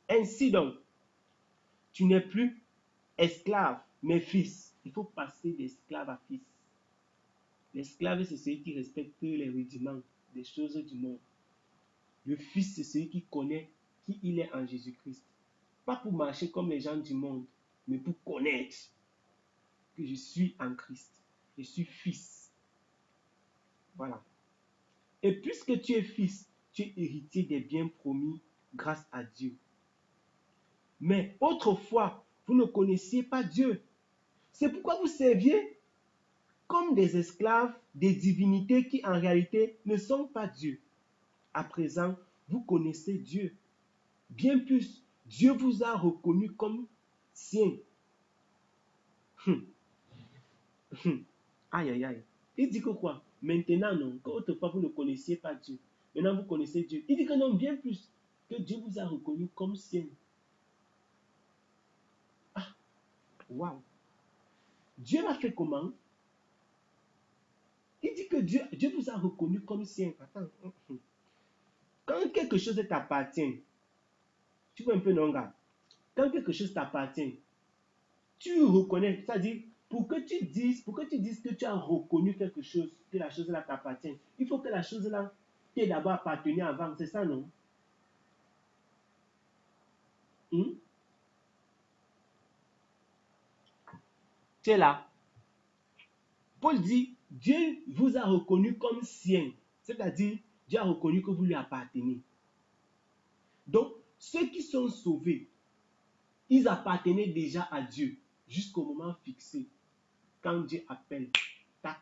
Ainsi donc, tu n'es plus esclave, mais fils. Il faut passer d'esclave à fils. L'esclave, c'est celui qui respecte les rudiments des choses du monde. Le fils, c'est celui qui connaît qui il est en Jésus-Christ. Pas pour marcher comme les gens du monde, mais pour connaître que je suis en Christ. Je suis fils. Voilà. Et puisque tu es fils, tu es héritier des biens promis grâce à Dieu. Mais autrefois, vous ne connaissiez pas Dieu. C'est pourquoi vous serviez comme des esclaves des divinités qui en réalité ne sont pas Dieu. À présent, vous connaissez Dieu. Bien plus, Dieu vous a reconnu comme sien. Aïe, aïe, aïe. Il dit que quoi? Maintenant, non. Qu'autrefois, vous ne connaissiez pas Dieu. Maintenant, vous connaissez Dieu. Il dit que non, bien plus, que Dieu vous a reconnu comme sien. Ah, waouh. Dieu l'a fait comment? Il dit que Dieu vous a reconnu comme sien. Attends. Quand quelque chose t'appartient, tu vois un peu non, gars? Quand quelque chose t'appartient, tu reconnais, c'est-à-dire, pour que tu dises que tu as reconnu quelque chose, que la chose là t'appartient, il faut que la chose là t'ait d'abord appartenu avant, c'est ça, non? Tu es là. Paul dit, Dieu vous a reconnu comme sien, c'est-à-dire, Dieu a reconnu que vous lui appartenez. Donc, ceux qui sont sauvés, ils appartenaient déjà à Dieu jusqu'au moment fixé. Quand Dieu appelle, tac.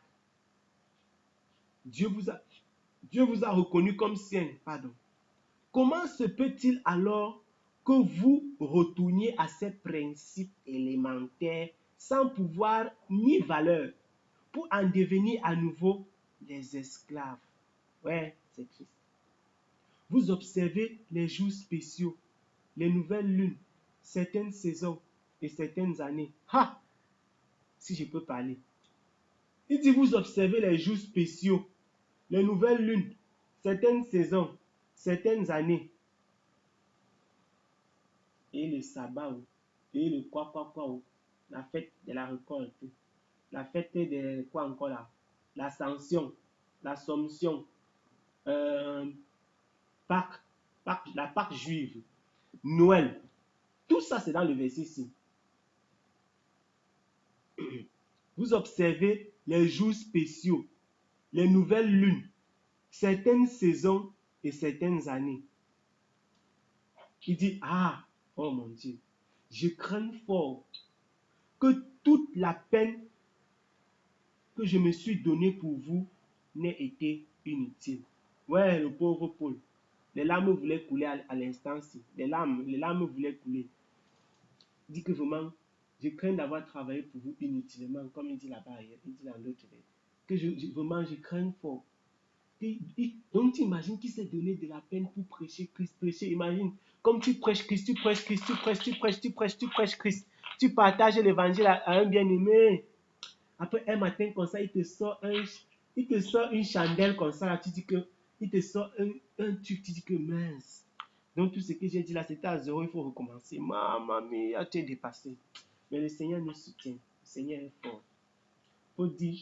Dieu vous a reconnu comme sien. Pardon. Comment se peut-il alors que vous retourniez à ces principes élémentaires sans pouvoir ni valeur pour en devenir à nouveau les esclaves. Ouais, c'est triste. Vous observez les jours spéciaux, les nouvelles lunes, certaines saisons et certaines années. Ha! Si je peux parler. Il dit vous observez les jours spéciaux, les nouvelles lunes, certaines saisons, certaines années. Et le sabbat, et le quoi, la fête de la récolte, la fête de quoi encore là, l'ascension, l'assomption, Pâques, la Pâque juive, Noël. Tout ça, c'est dans le verset ici. Vous observez les jours spéciaux, les nouvelles lunes, certaines saisons et certaines années. Il dit, ah, oh mon Dieu, je crains fort que toute la peine que je me suis donnée pour vous n'ait été inutile. Ouais, le pauvre Paul. Les larmes voulaient couler à l'instant-ci. Les larmes voulaient couler. Il dit que vraiment, je crains d'avoir travaillé pour vous inutilement, comme il dit là-bas, il dit dans l'autre. Que vraiment, je crains fort. Donc, tu imagines qu'il s'est donné de la peine pour prêcher Christ. Imagine, comme tu prêches Christ, tu prêches Christ. Tu partages l'évangile à un bien-aimé. Après, un matin comme ça, il te sort une chandelle comme ça. Là, tu dis que, il te sort un truc, tu dis que mince. Donc, tout ce que j'ai dit là, c'était à zéro, il faut recommencer. Maman mia, tu es dépassé. Mais le Seigneur nous soutient. Le Seigneur est fort. Faut dire,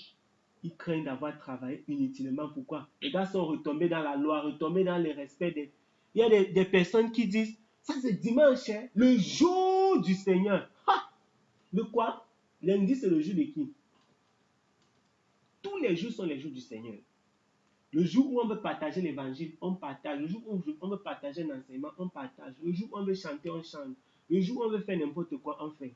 ils craignent d'avoir travaillé inutilement. Pourquoi? Les gars sont retombés dans la loi, retombés dans le respect des... Il y a des personnes qui disent, ça c'est dimanche, hein, le jour du Seigneur. Ha! Le quoi? Lundi, c'est le jour de qui? Tous les jours sont les jours du Seigneur. Le jour où on veut partager l'évangile, on partage. Le jour où on veut partager un enseignement, on partage. Le jour où on veut chanter, on chante. Le jour où on veut faire n'importe quoi, on fait.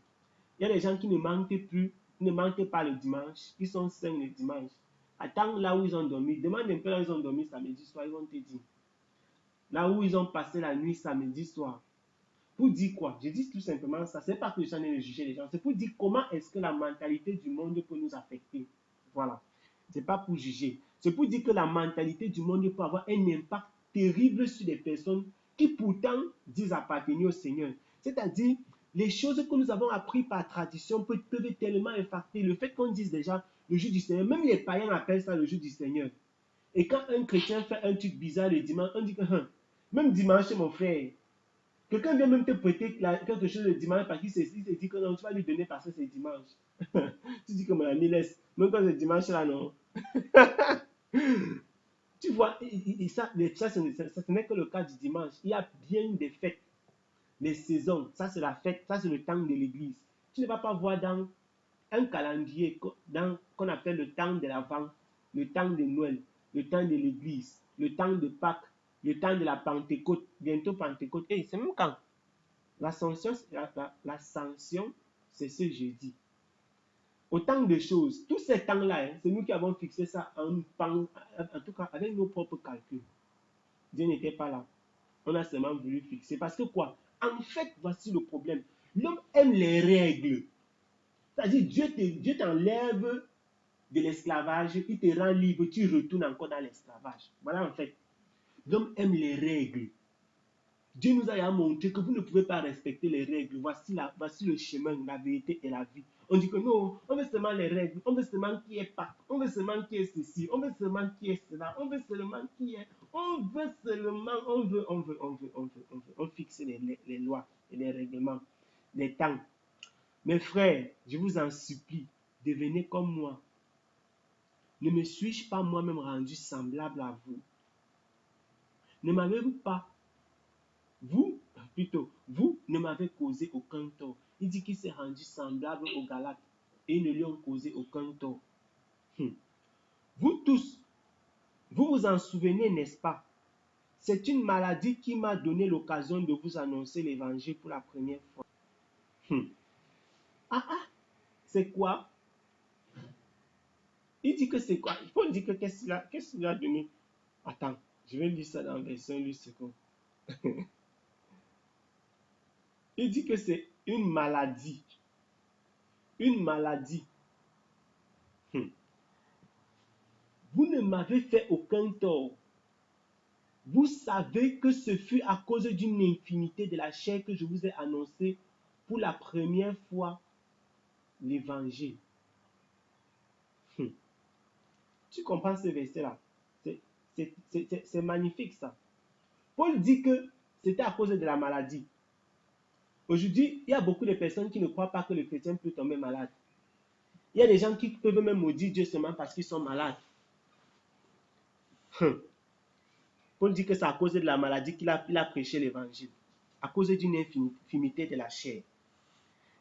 Il y a des gens qui ne mentent plus, ne mentent pas le dimanche. Ils sont saints le dimanche. Attends là où ils ont dormi. Demande un peu là où ils ont dormi samedi soir, ils vont te dire. Là où ils ont passé la nuit samedi soir. Pour dire quoi? Je dis tout simplement ça. C'est pas que je suis en train de juger les gens. C'est pour dire comment est-ce que la mentalité du monde peut nous affecter. Voilà. C'est pas pour juger. C'est pour dire que la mentalité du monde peut avoir un impact terrible sur des personnes qui pourtant disent appartenir au Seigneur. C'est-à-dire, les choses que nous avons apprises par tradition peuvent tellement impacter. Le fait qu'on dise déjà le jour du Seigneur, même les païens appellent ça le jour du Seigneur. Et quand un chrétien fait un truc bizarre le dimanche, on dit que, même dimanche, mon frère, quelqu'un vient même te prêter quelque chose le dimanche parce qu'il se dit que non, tu vas lui donner parce que c'est dimanche. Tu dis que mon ami laisse. Même quand c'est dimanche là, non. Tu vois, ça ce n'est que le cas du dimanche. Il y a bien des fêtes, des saisons. Ça, c'est la fête, ça, c'est le temps de l'église. Tu ne vas pas voir dans un calendrier qu'on appelle le temps de l'Avent, le temps de Noël, le temps de l'église, le temps de Pâques, le temps de la Pentecôte, bientôt Pentecôte. Et c'est même quand l'ascension, c'est ce jeudi. Autant de choses. Tous ces temps-là, c'est nous qui avons fixé ça en tout cas avec nos propres calculs. Dieu n'était pas là. On a seulement voulu fixer. Parce que quoi? En fait, voici le problème. L'homme aime les règles. C'est-à-dire, Dieu t'enlève de l'esclavage, il te rend libre, tu retournes encore dans l'esclavage. Voilà en fait. L'homme aime les règles. Dieu nous a montré que vous ne pouvez pas respecter les règles. Voici le chemin, la vérité et la vie. On dit que non, on veut seulement les règles, on veut seulement qui est Pâques, on veut seulement qui est ceci, on veut seulement qui est cela, on veut seulement qui est, on fixe les lois et les règlements, les temps. Mes frères, je vous en supplie, devenez comme moi. Ne me suis-je pas moi-même rendu semblable à vous? Ne m'avez-vous pas, vous ne m'avez causé aucun tort. Il dit qu'il s'est rendu semblable aux Galates et ils ne lui ont causé aucun tort. Vous tous, vous vous en souvenez, n'est-ce pas? C'est une maladie qui m'a donné l'occasion de vous annoncer l'évangile pour la première fois. C'est quoi? Il dit que c'est quoi? Il faut dire que qu'est-ce qu'il a donné? Attends, je vais lire ça dans verset 8 secondes. Il dit que c'est une maladie. Une maladie. Vous ne m'avez fait aucun tort. Vous savez que ce fut à cause d'une infinité de la chair que je vous ai annoncé pour la première fois l'évangile. Tu comprends ce verset-là? C'est magnifique ça. Paul dit que c'était à cause de la maladie. Aujourd'hui, il y a beaucoup de personnes qui ne croient pas que le chrétien peut tomber malade. Il y a des gens qui peuvent même maudire Dieu seulement parce qu'ils sont malades. Paul dit que c'est à cause de la maladie qu'il a prêché l'évangile. À cause d'une infimité de la chair.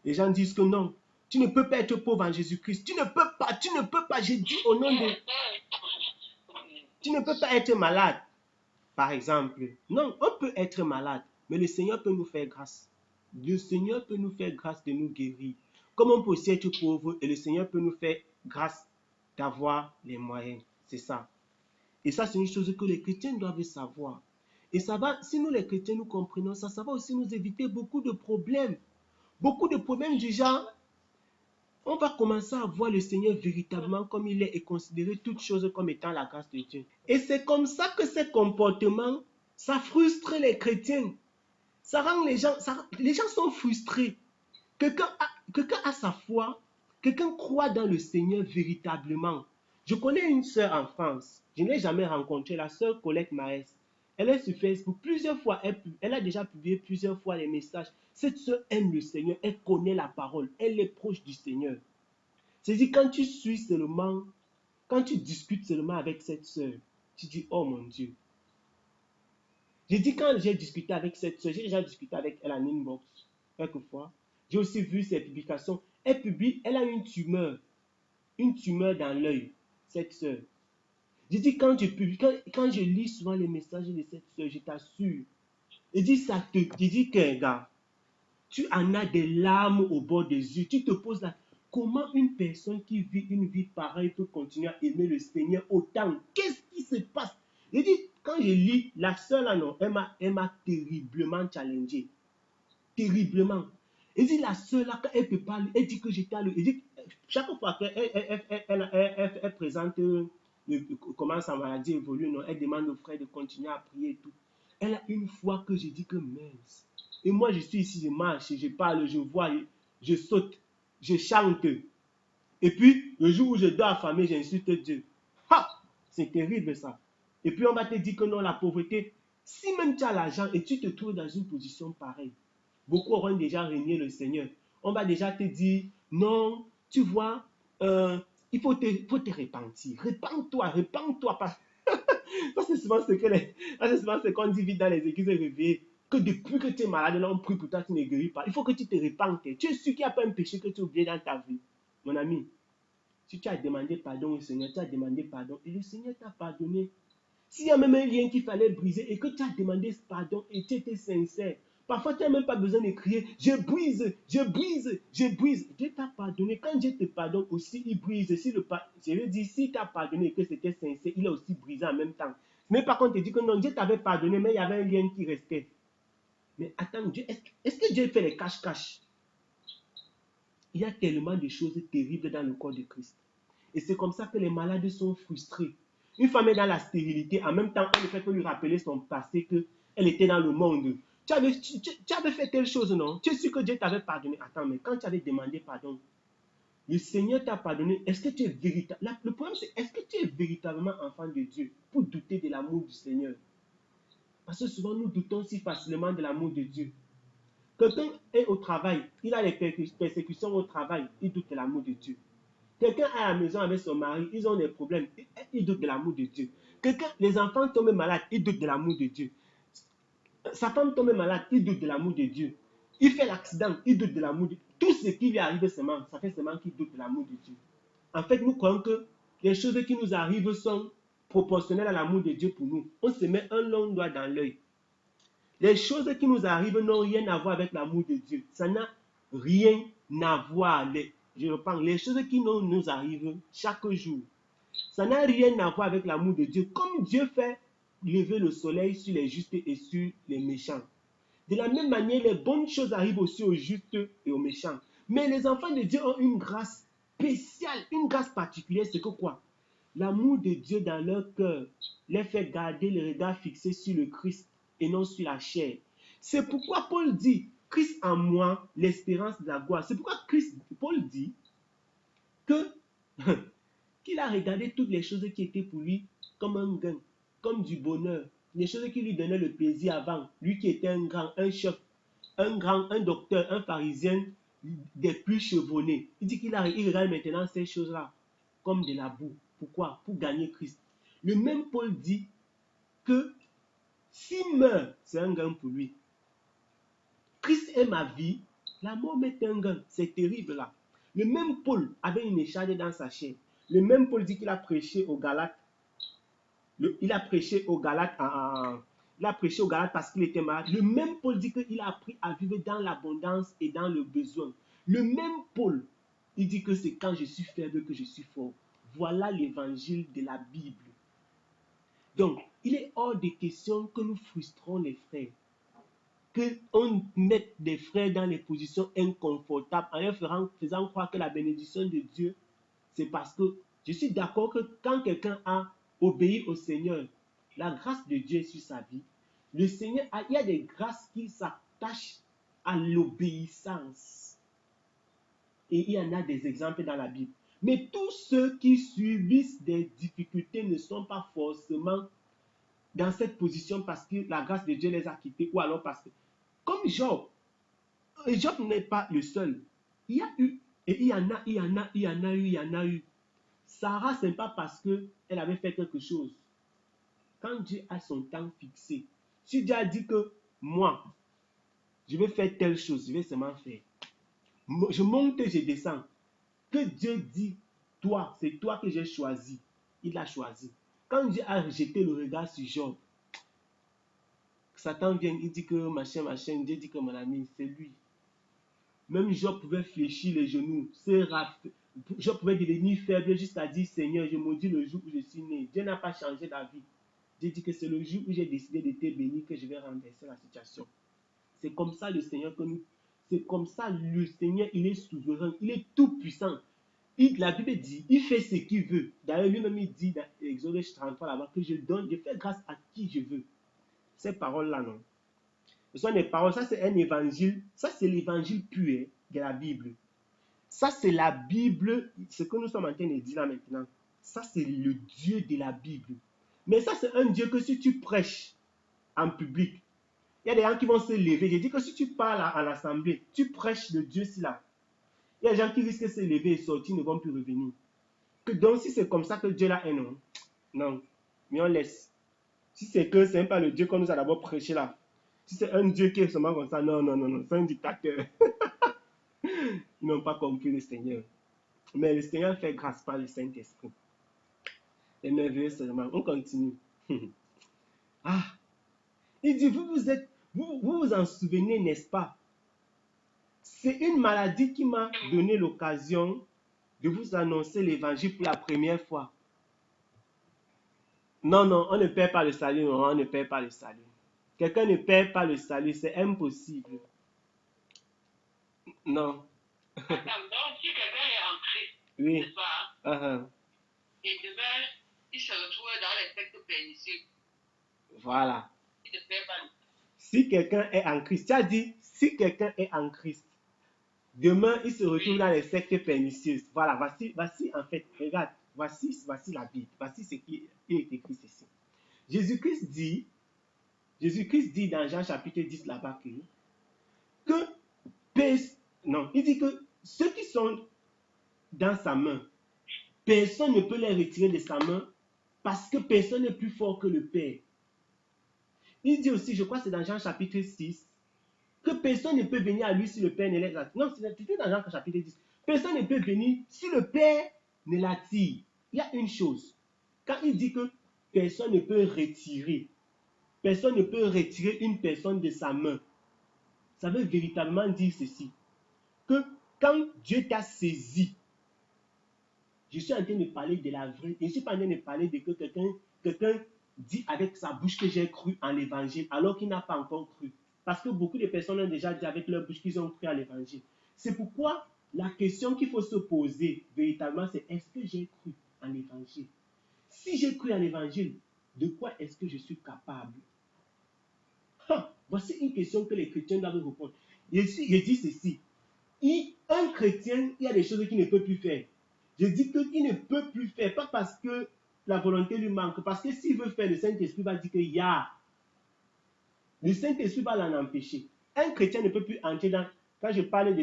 Les gens disent que non, tu ne peux pas être pauvre en Jésus-Christ. Tu ne peux pas. J'ai dit au nom de... Tu ne peux pas être malade, par exemple. Non, on peut être malade, mais le Seigneur peut nous faire grâce. Le Seigneur peut nous faire grâce de nous guérir. Comme on peut aussi être pauvre et le Seigneur peut nous faire grâce d'avoir les moyens. C'est ça. Et ça, c'est une chose que les chrétiens doivent savoir. Et ça va, si nous les chrétiens nous comprenons ça, ça va aussi nous éviter beaucoup de problèmes. Beaucoup de problèmes du genre, on va commencer à voir le Seigneur véritablement comme il est et considérer toutes choses comme étant la grâce de Dieu. Et c'est comme ça que ces comportements, ça frustre les chrétiens. Ça rend les gens sont frustrés. Quelqu'un a sa foi, quelqu'un croit dans le Seigneur véritablement. Je connais une sœur en France, je ne l'ai jamais rencontrée, la sœur Colette Maes. Elle est sur Facebook plusieurs fois, elle a déjà publié plusieurs fois les messages. Cette sœur aime le Seigneur, elle connaît la parole, elle est proche du Seigneur. C'est-à-dire quand tu suis seulement, quand tu discutes seulement avec cette sœur, tu dis, oh mon Dieu. J'ai dit quand j'ai discuté avec cette sœur, j'ai déjà discuté avec elle en inbox quelquefois. J'ai aussi vu ses publications. Elle a une tumeur dans l'œil, cette sœur. J'ai dit quand je lis souvent les messages de cette sœur, je t'assure. J'ai dit qu'un gars, tu en as des larmes au bord des yeux. Tu te poses là, comment une personne qui vit une vie pareille peut continuer à aimer le Seigneur autant? Qu'est-ce qui se passe? J'ai dit, quand je lis, la sœur là, non, elle m'a terriblement challengé. Terriblement. Elle dit, la sœur là, quand elle te parle, elle dit que j'étais à elle dit, chaque fois qu'elle présente comment sa maladie évolue, non, elle demande aux frères de continuer à prier et tout. Elle a une fois que j'ai dit que mince. Et moi, je suis ici, je marche, je parle, je vois, je saute, je chante. Et puis, le jour où je dois affamer, j'insulte Dieu. Ha! C'est terrible ça. Et puis, on va te dire que non, la pauvreté, si même tu as l'argent et tu te trouves dans une position pareille, beaucoup auront déjà régné le Seigneur. On va déjà te dire, non, tu vois, il faut te repentir. Répands-toi. Ça, c'est souvent ce qu'on dit vite dans les églises réveillées. Que depuis que tu es malade, là, on prie pour toi, tu ne guéris pas. Il faut que tu te répandes. Tu es sûr qu'il n'y a pas un péché que tu oublies dans ta vie. Mon ami, si tu as demandé pardon au Seigneur, tu as demandé pardon et le Seigneur t'a pardonné. S'il y a même un lien qu'il fallait briser et que tu as demandé pardon et tu étais sincère, parfois tu n'as même pas besoin de crier, je brise. Dieu t'a pardonné. Quand Dieu te pardonne aussi, il brise. Je veux dire, si tu as pardonné et que c'était sincère, il a aussi brisé en même temps. Mais par contre, tu dis que non, Dieu t'avait pardonné, mais il y avait un lien qui restait. Mais attends, est-ce que Dieu fait les cache-cache? Il y a tellement de choses terribles dans le corps de Christ. Et c'est comme ça que les malades sont frustrés. Une femme est dans la stérilité, en même temps, on ne fait que lui rappeler son passé, qu'elle était dans le monde. Tu avais fait telle chose, non? Tu es sûr que Dieu t'avait pardonné. Attends, mais quand tu avais demandé pardon, le Seigneur t'a pardonné. Est-ce que tu es véritable? Le problème, c'est est-ce que tu es véritablement enfant de Dieu pour douter de l'amour du Seigneur? Parce que souvent, nous doutons si facilement de l'amour de Dieu. Quelqu'un est au travail, il a les persécutions au travail, il doute de l'amour de Dieu. Quelqu'un est à la maison avec son mari, ils ont des problèmes, il doute de l'amour de Dieu. Les enfants tombent malades, il doute de l'amour de Dieu. Sa femme tombe malade, il doute de l'amour de Dieu. Il fait l'accident, il doute de l'amour de Dieu. Tout ce qui lui arrive seulement, ça fait seulement qu'il doute de l'amour de Dieu. En fait, nous croyons que les choses qui nous arrivent sont proportionnelles à l'amour de Dieu pour nous. On se met un long doigt dans l'œil. Les choses qui nous arrivent n'ont rien à voir avec l'amour de Dieu. Ça n'a rien à voir. Je reprends, les choses qui nous arrivent chaque jour, ça n'a rien à voir avec l'amour de Dieu. Comme Dieu fait lever le soleil sur les justes et sur les méchants. De la même manière, les bonnes choses arrivent aussi aux justes et aux méchants. Mais les enfants de Dieu ont une grâce spéciale, une grâce particulière, c'est que quoi? L'amour de Dieu dans leur cœur les fait garder le regard fixé sur le Christ et non sur la chair. C'est pourquoi Paul dit, Christ en moi, l'espérance de la gloire. C'est pourquoi Paul dit que qu'il a regardé toutes les choses qui étaient pour lui comme un gain, comme du bonheur, les choses qui lui donnaient le plaisir avant, lui qui était un grand, un chef, un docteur, un pharisien des plus chevronnés. Il dit il regarde maintenant ces choses-là comme de la boue. Pourquoi? Pour gagner Christ. Le même Paul dit que s'il meurt, c'est un gain pour lui. Christ est ma vie, la mort m'est un gain. C'est terrible là. Le même Paul avait une écharde dans sa chair. Le même Paul dit qu'il a prêché aux Galates. Il a prêché aux Galates parce qu'il était malade. Le même Paul dit qu'il a appris à vivre dans l'abondance et dans le besoin. Le même Paul, il dit que c'est quand je suis faible que je suis fort. Voilà l'évangile de la Bible. Donc, il est hors de question que nous frustrons les frères. Qu'on mette des frères dans des positions inconfortables en leur faisant croire que la bénédiction de Dieu, c'est parce que je suis d'accord que quand quelqu'un a obéi au Seigneur, la grâce de Dieu est sur sa vie. Le Seigneur, il y a des grâces qui s'attachent à l'obéissance. Et il y en a des exemples dans la Bible. Mais tous ceux qui subissent des difficultés ne sont pas forcément dans cette position parce que la grâce de Dieu les a quittés ou alors parce que, comme Job, Job n'est pas le seul. Il y a eu, et il y en a eu. Sarah, ce n'est pas parce qu'elle avait fait quelque chose. Quand Dieu a son temps fixé, si Dieu a dit que moi, je vais faire telle chose, je vais seulement faire. Je monte et je descends. Que Dieu dit, toi, c'est toi que j'ai choisi. Il l'a choisi. Quand Dieu a rejeté le regard sur Job, Satan vient, il dit que machin, Dieu dit que mon ami, c'est lui. Même Job pouvait fléchir les genoux, Job pouvait devenir faible jusqu'à dire, Seigneur, je maudis le jour où je suis né. Dieu n'a pas changé d'avis. Dieu dit que c'est le jour où j'ai décidé de te bénir que je vais renverser la situation. C'est comme ça le Seigneur que nous... C'est comme ça le Seigneur, il est souverain, il est tout puissant. La Bible dit, il fait ce qu'il veut. D'ailleurs, lui-même, il dit dans Exode 33 là-bas que je fais grâce à qui je veux. Ces paroles-là, non. Ce sont des paroles, ça c'est un évangile, ça c'est l'évangile pur de la Bible. Ça c'est la Bible, ce que nous sommes en train de dire là maintenant. Ça c'est le Dieu de la Bible. Mais ça c'est un Dieu que si tu prêches en public, il y a des gens qui vont se lever. Je dis que si tu parles à l'assemblée, tu prêches le Dieu-ci là. Il y a des gens qui risquent de se lever et sortir, ne vont plus revenir. Donc si c'est comme ça que Dieu là est, non. Non, mais on laisse. Si c'est que ce n'est pas le Dieu qu'on nous a d'abord prêché là. Si c'est un Dieu qui est seulement comme ça, non, c'est un dictateur. Ils n'ont pas compris le Seigneur. Mais le Seigneur fait grâce par le Saint-Esprit. Et merveilleux seulement. On continue. Ah, il dit, vous vous en souvenez, n'est-ce pas? C'est une maladie qui m'a donné l'occasion de vous annoncer l'évangile pour la première fois. Non, on ne perd pas le salut, non, on ne perd pas le salut. Quelqu'un ne perd pas le salut, c'est impossible. Non. Attends, donc si quelqu'un est en Christ, oui. n'est-ce pas? Et demain, il se retrouve dans les sectes pernicieux. Voilà. Il ne perd pas le salut. Si quelqu'un est en Christ, tu as dit, si quelqu'un est en Christ, demain, il se retrouve dans les sectes pernicieuses. Voilà, voici en fait, regarde, voici la Bible, voici ce qui est écrit ici. Jésus-Christ dit dans Jean chapitre 10 là-bas il dit que ceux qui sont dans sa main, personne ne peut les retirer de sa main parce que personne n'est plus fort que le Père. Il dit aussi, je crois que c'est dans Jean chapitre 6, que personne ne peut venir à lui si le Père ne l'attire. Non, c'est dans Jean chapitre 10. Personne ne peut venir si le Père ne l'attire. Il y a une chose. Quand il dit que personne ne peut retirer une personne de sa main, ça veut véritablement dire ceci. Que quand Dieu t'a saisi, je suis en train de parler de la vraie, je ne suis pas en train de parler de que quelqu'un dit avec sa bouche que j'ai cru en l'évangile alors qu'il n'a pas encore cru. Parce que beaucoup de personnes ont déjà dit avec leur bouche qu'ils ont cru à l'évangile. C'est pourquoi la question qu'il faut se poser véritablement, c'est est-ce que j'ai cru en l'évangile? Si j'ai cru à l'évangile, de quoi est-ce que je suis capable? Voici une question que les chrétiens doivent répondre. Je dis ceci. Un chrétien, il y a des choses qu'il ne peut plus faire. Je dis qu'il ne peut plus faire, pas parce que la volonté lui manque, parce que s'il veut faire, le Saint-Esprit va dire qu'il y a. Le Saint-Esprit va l'en empêcher. Un chrétien ne peut plus entrer dans... Quand je parle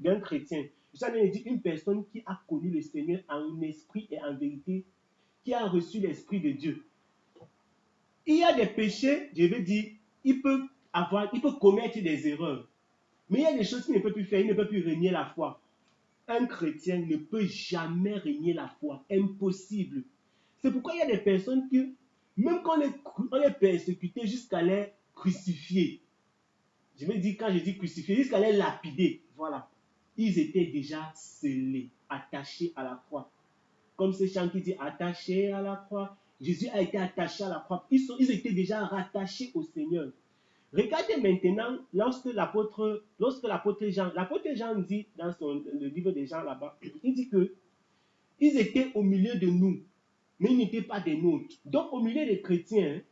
d'un chrétien, je suis en train de dire une personne qui a connu le Seigneur en esprit et en vérité, qui a reçu l'Esprit de Dieu. Il y a des péchés, je veux dire, il peut commettre des erreurs. Mais il y a des choses qu'il ne peut plus faire, il ne peut plus régner la foi. Un chrétien ne peut jamais régner la foi. Impossible. C'est pourquoi il y a des personnes qui, même quand on les persécuté jusqu'à les crucifier, je veux dire, quand je dis crucifier, jusqu'à les lapider, voilà. Ils étaient déjà scellés, attachés à la croix. Comme ce chant qui dit attaché à la croix. Jésus a été attaché à la croix. Ils étaient déjà rattachés au Seigneur. Regardez maintenant, lorsque l'apôtre Jean dit dans le livre de Jean là-bas, il dit que ils étaient au milieu de nous, mais ils n'étaient pas des nôtres. Donc au milieu des chrétiens,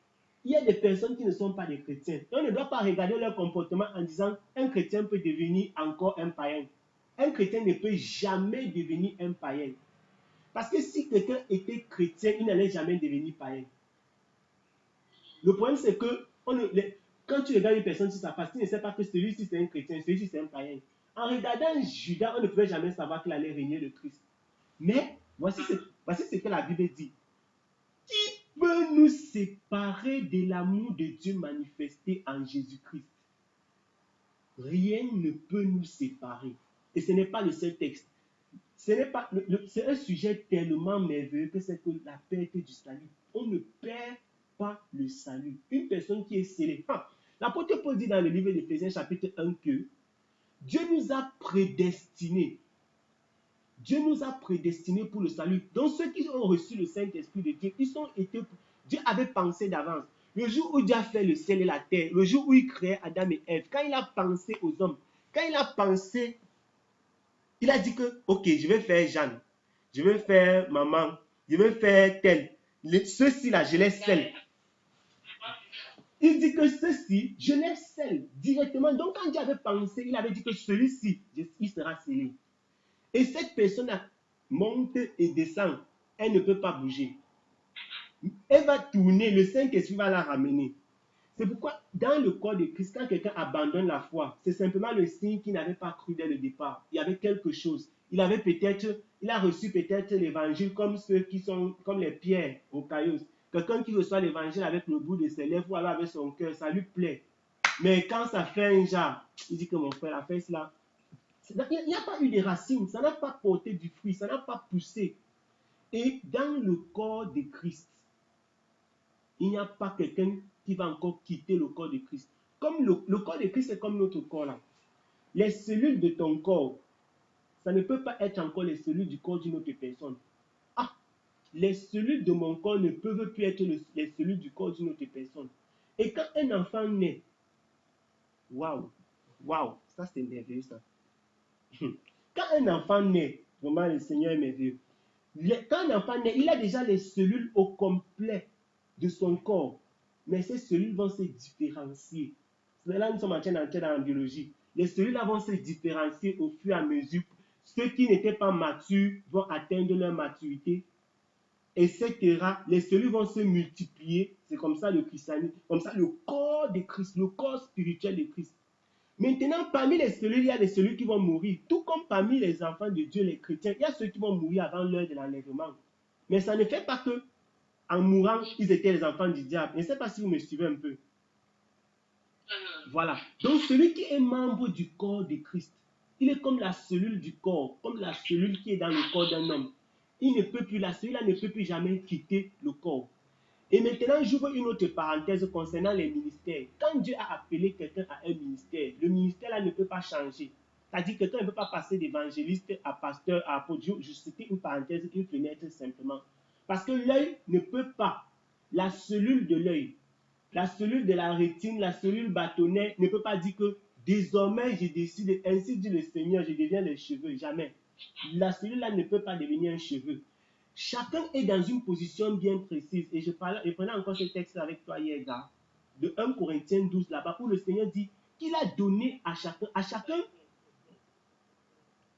il y a des personnes qui ne sont pas des chrétiens. Et on ne doit pas regarder leur comportement en disant un chrétien peut devenir encore un païen. Un chrétien ne peut jamais devenir un païen. Parce que si quelqu'un était chrétien, il n'allait jamais devenir païen. Le problème, c'est que quand tu regardes une personne sur sa face, tu ne sais pas que celui-ci c'est un chrétien, celui-ci c'est un païen. En regardant Judas, on ne pouvait jamais savoir qu'il allait régner le Christ. Mais voici ce que la Bible dit. Qui peut nous séparer de l'amour de Dieu manifesté en Jésus-Christ? Rien ne peut nous séparer. Et ce n'est pas le seul texte. C'est un sujet tellement merveilleux que c'est que la perte du salut. On ne perd pas le salut. Une personne qui est scellée. L'apôtre Paul dit dans le livre d'Éphésiens chapitre 1 que Dieu nous a prédestinés. Dieu nous a prédestinés pour le salut. Donc ceux qui ont reçu le Saint-Esprit de Dieu, Dieu avait pensé d'avance. Le jour où Dieu a fait le ciel et la terre, le jour où il créait Adam et Ève, quand il a pensé aux hommes, quand il a pensé, il a dit que, ok, je vais faire Jeanne, je vais faire maman, je vais faire tel. Ceux-ci-là, je les scelle. Il dit que ceux-ci, je les scelle directement. Donc quand Dieu avait pensé, il avait dit que celui-ci, il sera scellé. Et cette personne monte et descend. Elle ne peut pas bouger. Elle va tourner, le Saint-Esprit va la ramener. C'est pourquoi, dans le corps de Christ, quand quelqu'un abandonne la foi, c'est simplement le signe qu'il n'avait pas cru dès le départ. Il y avait quelque chose. Il a reçu peut-être l'évangile comme ceux qui sont comme les pierres aux cailloux. Quelqu'un qui reçoit l'évangile avec le bout de ses lèvres ou alors avec son cœur, ça lui plaît. Mais quand ça fait un genre, il dit que mon frère a fait cela. Il n'y a pas eu de racines, ça n'a pas porté du fruit, ça n'a pas poussé. Et dans le corps de Christ, il n'y a pas quelqu'un qui va encore quitter le corps de Christ. Comme le corps de Christ, c'est comme notre corps là. Les cellules de ton corps, ça ne peut pas être encore les cellules du corps d'une autre personne. Les cellules de mon corps ne peuvent plus être les cellules du corps d'une autre personne. Et quand un enfant naît, waouh, ça c'est merveilleux ça. Quand un enfant naît, vraiment le Seigneur est merveilleux. Quand un enfant naît, il a déjà les cellules au complet de son corps. Mais ces cellules vont se différencier. Là, nous sommes en train d'entrer dans la biologie. Les cellules là vont se différencier au fur et à mesure. Ceux qui n'étaient pas matures vont atteindre leur maturité, etc. Les cellules vont se multiplier. C'est comme ça le christianisme, comme ça le corps de Christ, le corps spirituel de Christ. Maintenant, parmi les cellules, il y a des cellules qui vont mourir. Tout comme parmi les enfants de Dieu, les chrétiens, il y a ceux qui vont mourir avant l'heure de l'enlèvement. Mais ça ne fait pas que, en mourant, ils étaient les enfants du diable. Je ne sais pas si vous me suivez un peu. Voilà. Donc, celui qui est membre du corps de Christ, il est comme la cellule du corps, comme la cellule qui est dans le corps d'un homme. La cellule-là ne peut plus jamais quitter le corps. Et maintenant, j'ouvre une autre parenthèse concernant les ministères. Quand Dieu a appelé quelqu'un à un ministère, le ministère-là ne peut pas changer. C'est-à-dire que quelqu'un ne peut pas passer d'évangéliste à pasteur, à apôtre. Je citais une parenthèse, une fenêtre simplement. Parce que l'œil ne peut pas. La cellule de l'œil, la cellule de la rétine, la cellule bâtonnaire ne peut pas dire que désormais je décide, ainsi dit le Seigneur, je deviens les cheveux. Jamais. La cellule-là ne peut pas devenir un cheveu. Chacun est dans une position bien précise. Et je prenais encore ce texte avec toi hier, gars, de 1 Corinthiens 12 là-bas, où le Seigneur dit qu'il a donné à chacun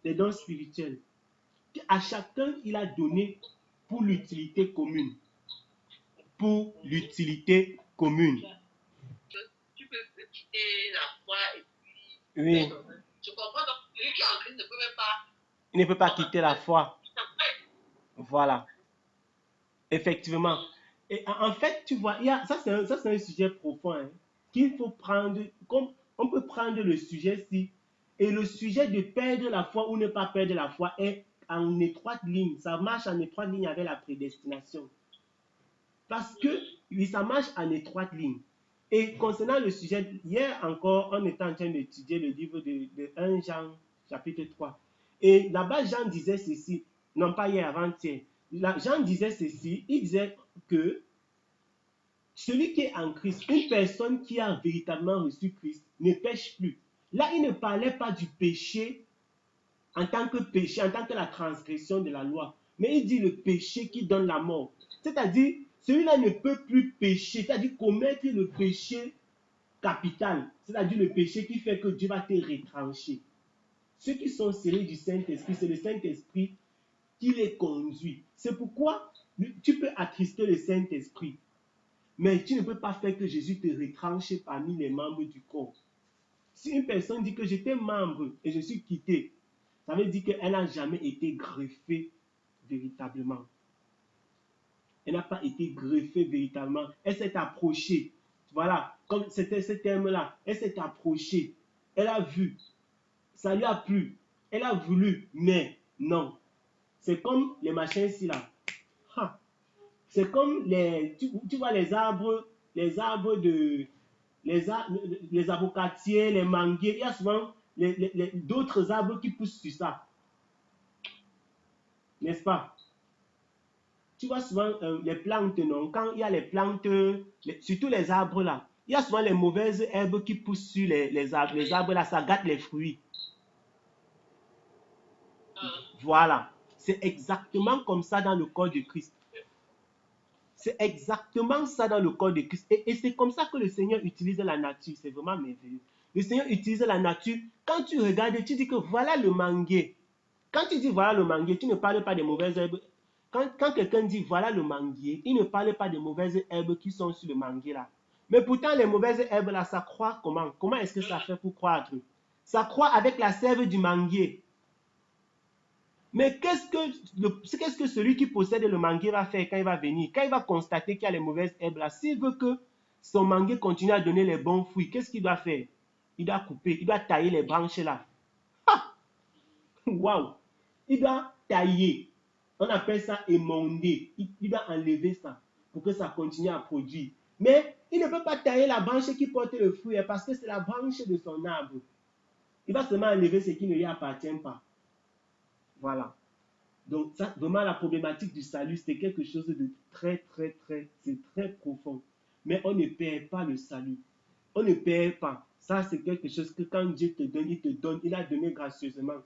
des dons spirituels. À chacun, il a donné pour l'utilité commune. Pour l'utilité commune. Tu peux quitter la foi et puis... Oui. Je comprends donc, celui qui est en Christ ne peut même pas... Il ne peut pas quitter la foi. Voilà. Effectivement. Et en fait, tu vois, ça c'est un sujet profond, hein, qu'il faut prendre, comme on peut prendre le sujet-ci, et le sujet de perdre la foi ou ne pas perdre la foi est en étroite ligne. Ça marche en étroite ligne avec la prédestination. Parce que, oui, ça marche en étroite ligne. Et concernant le sujet, hier encore, on était en train d'étudier le livre de 1 Jean, chapitre 3. Et là-bas, Jean disait ceci, non pas hier, avant-hier. Jean disait ceci, il disait que celui qui est en Christ, une personne qui a véritablement reçu Christ, ne pêche plus. Là, il ne parlait pas du péché en tant que péché, en tant que la transgression de la loi, mais il dit le péché qui donne la mort. C'est-à-dire, celui-là ne peut plus pécher, c'est-à-dire commettre le péché capital, c'est-à-dire le péché qui fait que Dieu va te retrancher. Ceux qui sont scellés du Saint-Esprit, c'est le Saint-Esprit qui les conduit. C'est pourquoi tu peux attrister le Saint-Esprit, mais tu ne peux pas faire que Jésus te retranche parmi les membres du corps. Si une personne dit que j'étais membre et je suis quitté, ça veut dire qu'elle n'a jamais été greffée véritablement. Elle n'a pas été greffée véritablement. Elle s'est approchée. Voilà, comme c'était ce terme-là. Elle s'est approchée. Elle a vu. Ça lui a plu. Elle a voulu, mais non. C'est comme les machins ici là. C'est comme tu vois les arbres de les avocatiers, les manguiers. Il y a souvent d'autres arbres qui poussent sur ça. N'est-ce pas? Tu vois souvent les plantes, non? Quand il y a les plantes, surtout les arbres là, il y a souvent les mauvaises herbes qui poussent sur les arbres. Les arbres là, ça gâte les fruits. Voilà. C'est exactement comme ça dans le corps de Christ. C'est exactement ça dans le corps de Christ. Et c'est comme ça que le Seigneur utilise la nature. C'est vraiment merveilleux. Le Seigneur utilise la nature. Quand tu regardes, tu dis que voilà le manguier. Quand tu dis voilà le manguier, tu ne parles pas des mauvaises herbes. Quand quelqu'un dit voilà le manguier, il ne parle pas des mauvaises herbes qui sont sur le manguier là. Mais pourtant, les mauvaises herbes là, ça croît comment? Comment est-ce que ça fait pour croître? Ça croît avec la sève du manguier. Mais qu'est-ce que celui qui possède le manguier va faire quand il va venir? Quand il va constater qu'il y a les mauvaises herbes là, s'il veut que son manguier continue à donner les bons fruits, qu'est-ce qu'il doit faire? Il doit couper, il doit tailler les branches là. Waouh! Il doit tailler. On appelle ça émonder. Il doit enlever ça pour que ça continue à produire. Mais il ne peut pas tailler la branche qui porte le fruit parce que c'est la branche de son arbre. Il va seulement enlever ce qui ne lui appartient pas. Voilà. Donc, ça, vraiment, la problématique du salut, c'est quelque chose de c'est très profond. Mais on ne perd pas le salut. On ne perd pas. Ça, c'est quelque chose que quand Dieu te donne, il te donne, il a donné gracieusement.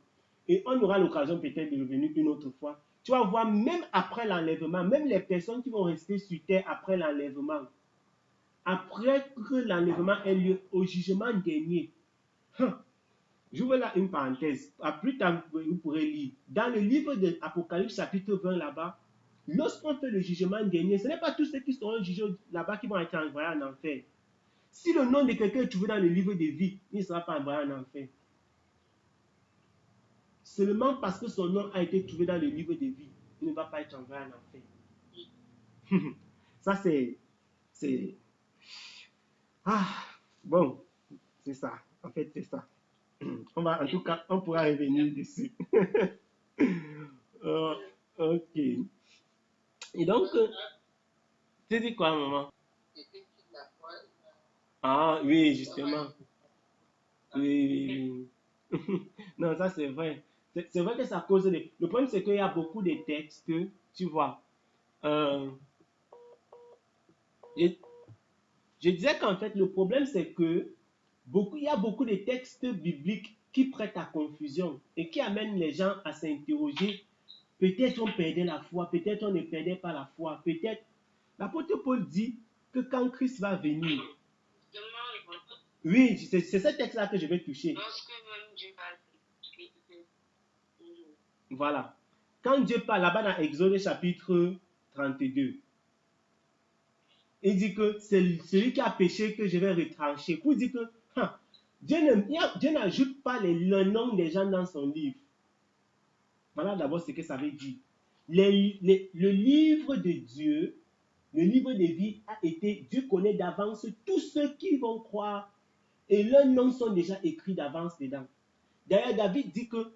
Et on aura l'occasion peut-être de revenir une autre fois. Tu vas voir, même après l'enlèvement, même les personnes qui vont rester sur terre après l'enlèvement, après que l'enlèvement ait lieu au jugement dernier, j'ouvre là une parenthèse. À plus tard, vous pourrez lire. Dans le livre de Apocalypse, chapitre 20, là-bas, lorsqu'on fait le jugement dernier, ce n'est pas tous ceux qui seront jugés là-bas qui vont être envoyés en enfer. Si le nom de quelqu'un est trouvé dans le livre de vie, il ne sera pas envoyé en enfer. Seulement parce que son nom a été trouvé dans le livre de vie, il ne va pas être envoyé en enfer. Ça, c'est... Ah, bon, c'est ça. En fait, c'est ça. En tout cas, on pourra revenir dessus. Ok. Et donc, tu dis quoi, maman? Ah, oui, justement. Oui. Non, ça c'est vrai. C'est vrai que ça cause des... Le problème, c'est qu'il y a beaucoup de textes, tu vois. Je disais qu'en fait, le problème, c'est que il y a beaucoup de textes bibliques qui prêtent à confusion et qui amènent les gens à s'interroger Peut-être on perdait la foi, peut-être on ne perdait pas la foi, peut-être. L'apôtre Paul dit que quand Christ va venir, oui, c'est ce texte-là que je vais toucher. Lorsque même Dieu parle, Voilà. Quand Dieu parle là-bas dans Exode chapitre 32, il dit que c'est celui qui a péché que je vais retrancher. Pour dire que Dieu n'ajoute pas le nom des gens dans son livre. Voilà d'abord ce que ça veut dire. Le livre de Dieu, le livre de vie a été, Dieu connaît d'avance tous ceux qui vont croire et leurs noms sont déjà écrits d'avance dedans. D'ailleurs, David dit que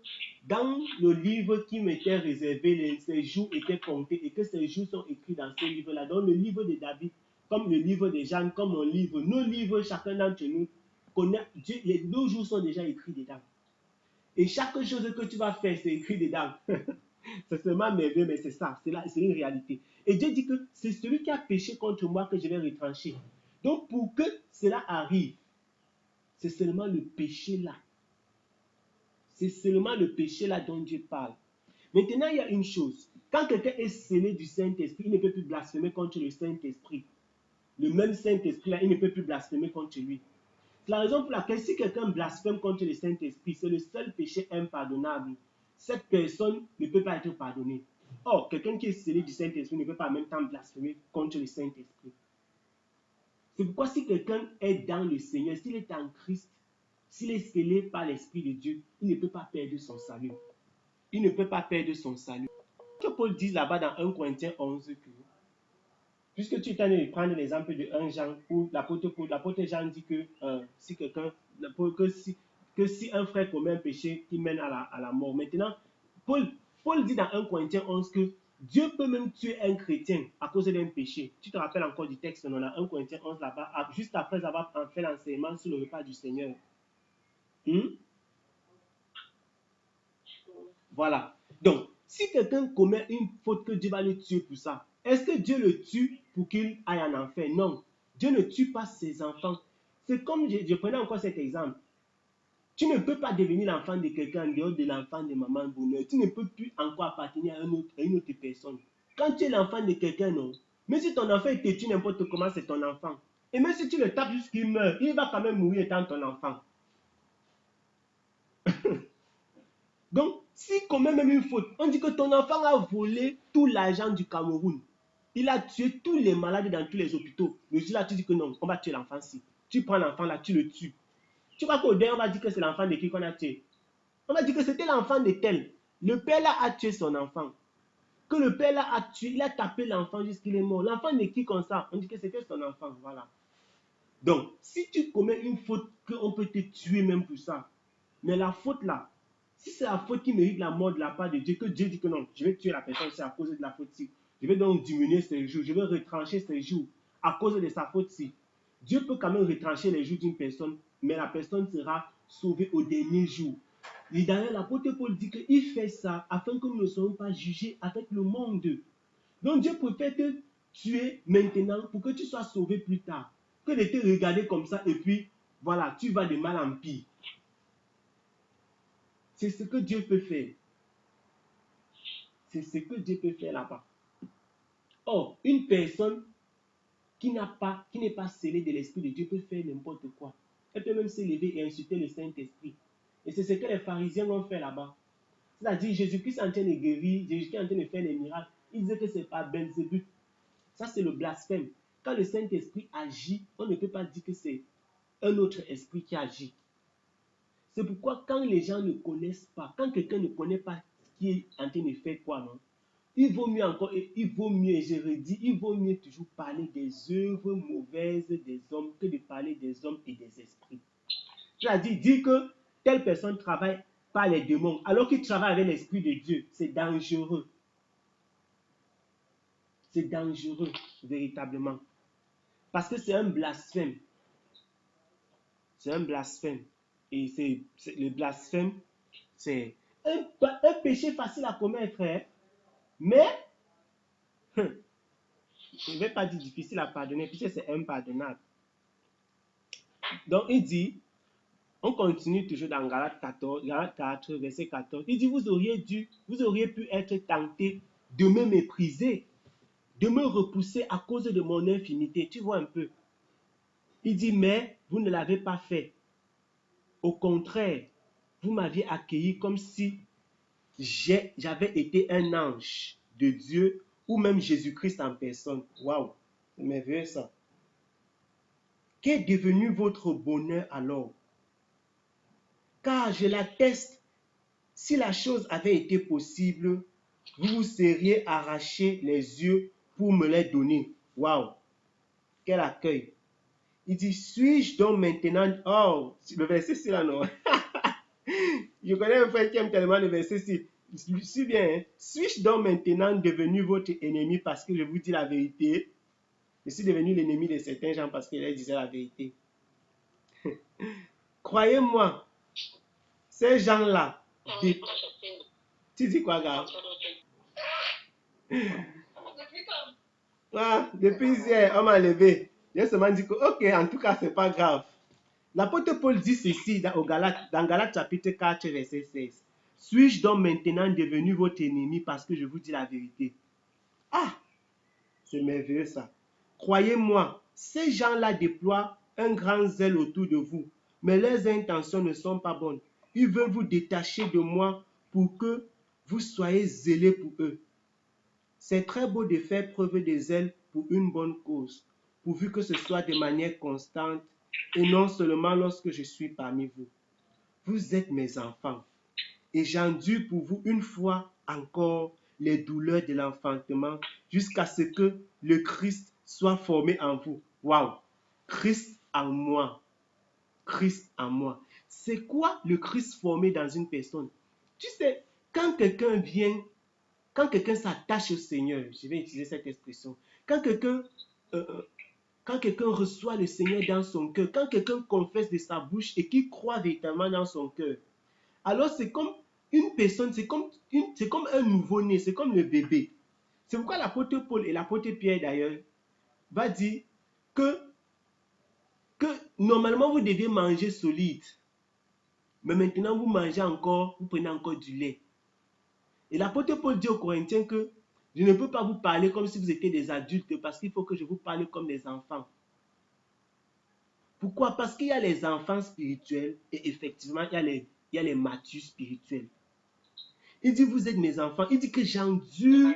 dans le livre qui m'était réservé, ces jours étaient comptés et que ces jours sont écrits dans ce livre-là. Donc le livre de David, comme le livre de Jeanne, comme mon livre, nos livres, chacun d'entre nous connaît, Dieu, nos jours sont déjà écrits dedans. Et chaque chose que tu vas faire, c'est écrit dedans. C'est seulement merveilleux, mais c'est ça, c'est une réalité. Et Dieu dit que c'est celui qui a péché contre moi que je vais retrancher. Donc pour que cela arrive, c'est seulement le péché là. C'est seulement le péché là dont Dieu parle. Maintenant, il y a une chose. Quand quelqu'un est scellé du Saint-Esprit, il ne peut plus blasphémer contre le Saint-Esprit. Le même Saint-Esprit là, il ne peut plus blasphémer contre lui. C'est la raison pour laquelle si quelqu'un blasphème contre le Saint-Esprit, c'est le seul péché impardonnable. Cette personne ne peut pas être pardonnée. Or, quelqu'un qui est scellé du Saint-Esprit ne peut pas en même temps blasphémer contre le Saint-Esprit. C'est pourquoi si quelqu'un est dans le Seigneur, s'il est en Christ, s'il est scellé par l'Esprit de Dieu, il ne peut pas perdre son salut. Il ne peut pas perdre son salut. Ce que Paul dit là-bas dans 1 Corinthiens 11, que, puisque tu es en train de prendre l'exemple de 1 Jean, où l'apôtre Jean dit que si quelqu'un, que si un frère commet un péché qui mène à la mort. Maintenant, Paul dit dans 1 Corinthiens 11 que Dieu peut même tuer un chrétien à cause d'un péché. Tu te rappelles encore du texte, on a 1 Corinthiens 11 là-bas, juste après avoir fait l'enseignement sur le repas du Seigneur. Voilà. Donc, si quelqu'un commet une faute que Dieu va le tuer pour ça, est-ce que Dieu le tue pour qu'il aille en enfer? Non. Dieu ne tue pas ses enfants. C'est comme, je prenais encore cet exemple. Tu ne peux pas devenir l'enfant de quelqu'un en dehors de l'enfant de maman bonheur. Tu ne peux plus encore appartenir à une autre personne. Quand tu es l'enfant de quelqu'un, non. Mais si ton enfant te tue n'importe comment, c'est ton enfant. Et même si tu le tapes jusqu'il meurt, il va quand même mourir étant ton enfant. Donc, s'il commet même une faute, on dit que ton enfant a volé tout l'argent du Cameroun. Il a tué tous les malades dans tous les hôpitaux. Mais là, tu dis que non, on va tuer l'enfant-ci. Tu prends l'enfant là, tu le tues. Tu vois qu'au dernier, on va dire que c'est l'enfant de qui qu'on a tué. On va dire que c'était l'enfant de tel. Le père là a tué son enfant. Que le père là a tué, il a tapé l'enfant jusqu'il est mort. L'enfant de qui comme ça? On dit que c'était son enfant. Voilà. Donc, si tu commets une faute, qu'on peut te tuer même pour ça. Mais la faute là, si c'est la faute qui mérite la mort de la part de Dieu, que Dieu dit que non, je vais tuer la personne, c'est à cause de la faute-ci. Je vais donc diminuer ses jours, je vais retrancher ses jours à cause de sa faute-ci. Dieu peut quand même retrancher les jours d'une personne, mais la personne sera sauvée au dernier jour. Et d'ailleurs, l'apôtre Paul dit qu'il fait ça afin que nous ne soyons pas jugés avec le monde. Donc Dieu préfère te tuer maintenant pour que tu sois sauvé plus tard, que de te regarder comme ça et puis, voilà, tu vas de mal en pire. C'est ce que Dieu peut faire. C'est ce que Dieu peut faire là-bas. Or, une personne qui n'est pas scellée de l'Esprit de Dieu peut faire n'importe quoi. Elle peut même se lever et insulter le Saint-Esprit. Et c'est ce que les pharisiens ont fait là-bas. C'est-à-dire, Jésus-Christ est en train de guérir, Jésus-Christ est en train de faire des miracles. Il disait que ce n'est pas Belzébuth. Ça, c'est le blasphème. Quand le Saint-Esprit agit, on ne peut pas dire que c'est un autre esprit qui agit. C'est pourquoi quand les gens ne connaissent pas, quand quelqu'un ne connaît pas ce qui est en train de faire quoi, non, il vaut mieux encore, il vaut mieux, je redis, il vaut mieux toujours parler des œuvres mauvaises des hommes que de parler des hommes et des esprits. C'est-à-dire, dire que telle personne travaille par les démons, alors qu'il travaille avec l'Esprit de Dieu, c'est dangereux. C'est dangereux, véritablement. Parce que c'est un blasphème. C'est un blasphème. Et le blasphème, c'est un péché facile à commettre, hein? Mais, je ne vais pas dire difficile à pardonner, puisque c'est impardonnable. Donc, il dit, On continue toujours dans Galates 14, Galates 4, verset 14. Il dit, vous auriez pu être tentés de me mépriser, de me repousser à cause de mon infimité. Tu vois un peu. Il dit, mais vous ne l'avez pas fait. Au contraire, vous m'aviez accueilli comme si j'avais été un ange de Dieu ou même Jésus-Christ en personne. Waouh, c'est merveilleux ça. Qu'est devenu votre bonheur alors? Car je l'atteste, si la chose avait été possible, vous vous seriez arraché les yeux pour me les donner. Waouh, quel accueil. Il dit, suis-je donc maintenant... Oh, le verset c'est là, non? Je connais un frère qui aime tellement le verset ci. Suis bien, hein? Suis-je donc maintenant devenu votre ennemi parce que je vous dis la vérité? Je suis devenu l'ennemi de certains gens parce qu'ils disaient la vérité. Croyez-moi, ces gens-là... Tu dis quoi, gars? Ah, depuis hier, on m'a levé. J'ai seulement dit que, ok, en tout cas, c'est pas grave. L'apôtre Paul dit ceci dans Galates chapitre 4, verset 16. Suis-je donc maintenant devenu votre ennemi parce que je vous dis la vérité? Ah, c'est merveilleux ça. Croyez-moi, ces gens-là déploient un grand zèle autour de vous, mais leurs intentions ne sont pas bonnes. Ils veulent vous détacher de moi pour que vous soyez zélés pour eux. C'est très beau de faire preuve de zèle pour une bonne cause, pourvu que ce soit de manière constante et non seulement lorsque je suis parmi vous. Vous êtes mes enfants et j'endure pour vous une fois encore les douleurs de l'enfantement jusqu'à ce que le Christ soit formé en vous. Waouh! Christ en moi. Christ en moi. C'est quoi le Christ formé dans une personne? Tu sais, quand quelqu'un s'attache au Seigneur, je vais utiliser cette expression, quand quelqu'un reçoit le Seigneur dans son cœur, quand quelqu'un confesse de sa bouche et qu'il croit véritablement dans son cœur, alors c'est comme une personne, c'est comme un nouveau-né, c'est comme le bébé. C'est pourquoi l'apôtre Paul et l'apôtre Pierre d'ailleurs va dire que normalement vous devez manger solide, mais maintenant vous mangez encore, vous prenez encore du lait. Et l'apôtre Paul dit aux Corinthiens que je ne peux pas vous parler comme si vous étiez des adultes parce qu'il faut que je vous parle comme des enfants. Pourquoi? Parce qu'il y a les enfants spirituels et effectivement il y a les matures spirituels. Il dit vous êtes mes enfants. Il dit que j'endure.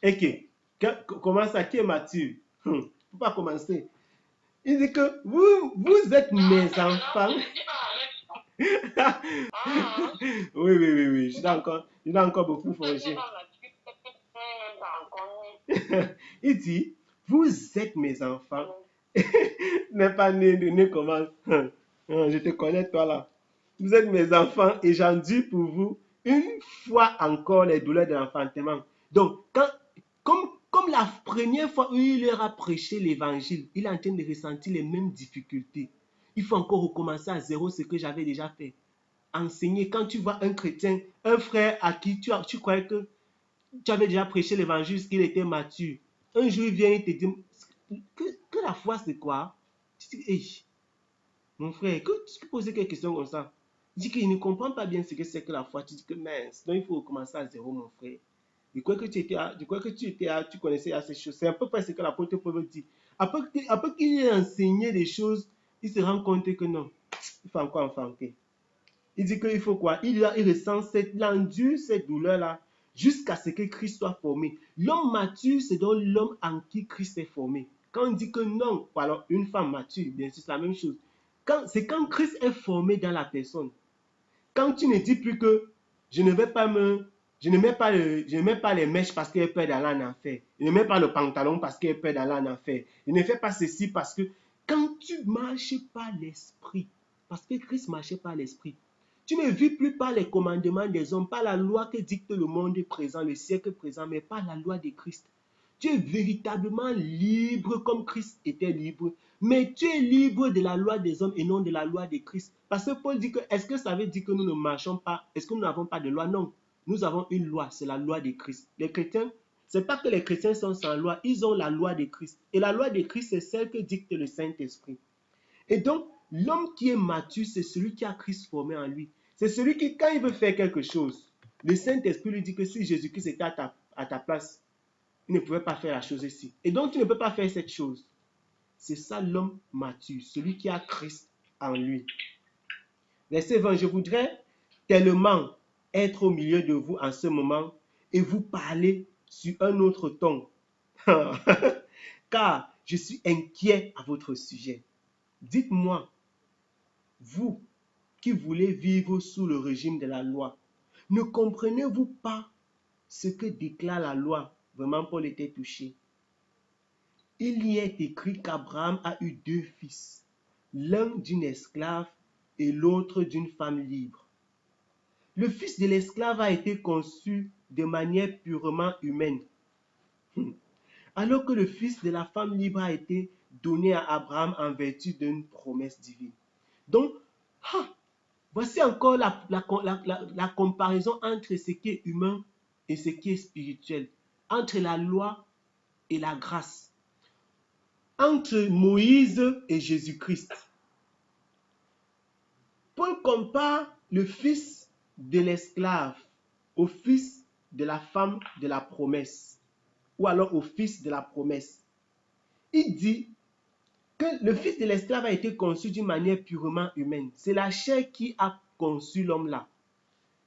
Ok. Comment ça? Qui est mature? Il ne faut pas commencer. Il dit que vous êtes mes enfants. Oui. Je dois encore beaucoup forger. Il dit, vous êtes mes enfants. N'est pas né comment? Je te connais toi là. Vous êtes mes enfants et j'endure pour vous une fois encore les douleurs de l'enfantement. Donc, comme la première fois où il leur a prêché l'évangile, il est en train de ressentir les mêmes difficultés. Il faut encore recommencer à zéro ce que j'avais déjà fait. Enseigner, quand tu vois un chrétien, un frère à qui tu croyais que tu avais déjà prêché l'évangile, qu'il était mature. Un jour, il vient et te dit que la foi, c'est quoi? Tu dis, hey, mon frère, que tu poses quelques questions comme ça. Il dit qu'il ne comprend pas bien ce que c'est que la foi. Tu dis que mince, donc il faut recommencer à zéro, mon frère. Je crois que tu connaissais assez ces choses. C'est un peu près ce que l'apôtre Paul dit. Après qu'il ait enseigné des choses, il se rend compte que non, il faut encore enfanter. Il dit qu'il faut quoi? Il ressent il endure cette douleur-là jusqu'à ce que Christ soit formé. L'homme mature, c'est donc l'homme en qui Christ est formé. Quand on dit que non, alors une femme mature, bien sûr, c'est la même chose. C'est quand Christ est formé dans la personne. Quand tu ne dis plus que je ne mets pas les mèches parce qu'il est peur d'aller en enfer. Je ne mets pas le pantalon parce qu'il est peur d'aller en enfer. Je ne fais pas ceci parce que quand tu marches par l'esprit, parce que Christ marchait par l'esprit, tu ne vis plus par les commandements des hommes, pas la loi que dicte le monde présent, le siècle présent, mais par la loi de Christ. Tu es véritablement libre comme Christ était libre, mais tu es libre de la loi des hommes et non de la loi de Christ. Parce que Paul dit que, est-ce que ça veut dire que nous ne marchons pas, est-ce que nous n'avons pas de loi? Non, nous avons une loi, c'est la loi de Christ. Les chrétiens, ce n'est pas que les chrétiens sont sans loi, ils ont la loi de Christ. Et la loi de Christ, c'est celle que dicte le Saint-Esprit. Et donc, l'homme qui est mature, c'est celui qui a Christ formé en lui. C'est celui qui, quand il veut faire quelque chose, le Saint-Esprit lui dit que si Jésus-Christ était à ta place, il ne pouvait pas faire la chose ici. Et donc, tu ne peux pas faire cette chose. C'est ça l'homme mature, celui qui a Christ en lui. Verset 20, je voudrais tellement être au milieu de vous en ce moment et vous parler sur un autre ton. Car je suis inquiet à votre sujet. Dites-moi, vous qui voulez vivre sous le régime de la loi, ne comprenez-vous pas ce que déclare la loi? Vraiment, Paul était touché. Il y est écrit qu'Abraham a eu 2 fils, l'un d'une esclave et l'autre d'une femme libre. Le fils de l'esclave a été conçu de manière purement humaine, alors que le fils de la femme libre a été donné à Abraham en vertu d'une promesse divine. Donc, voici encore la comparaison entre ce qui est humain et ce qui est spirituel, entre la loi et la grâce, entre Moïse et Jésus-Christ. Paul compare le fils de l'esclave au fils de la femme de la promesse, ou alors au fils de la promesse. Il dit que le fils de l'esclave a été conçu d'une manière purement humaine. C'est la chair qui a conçu l'homme là.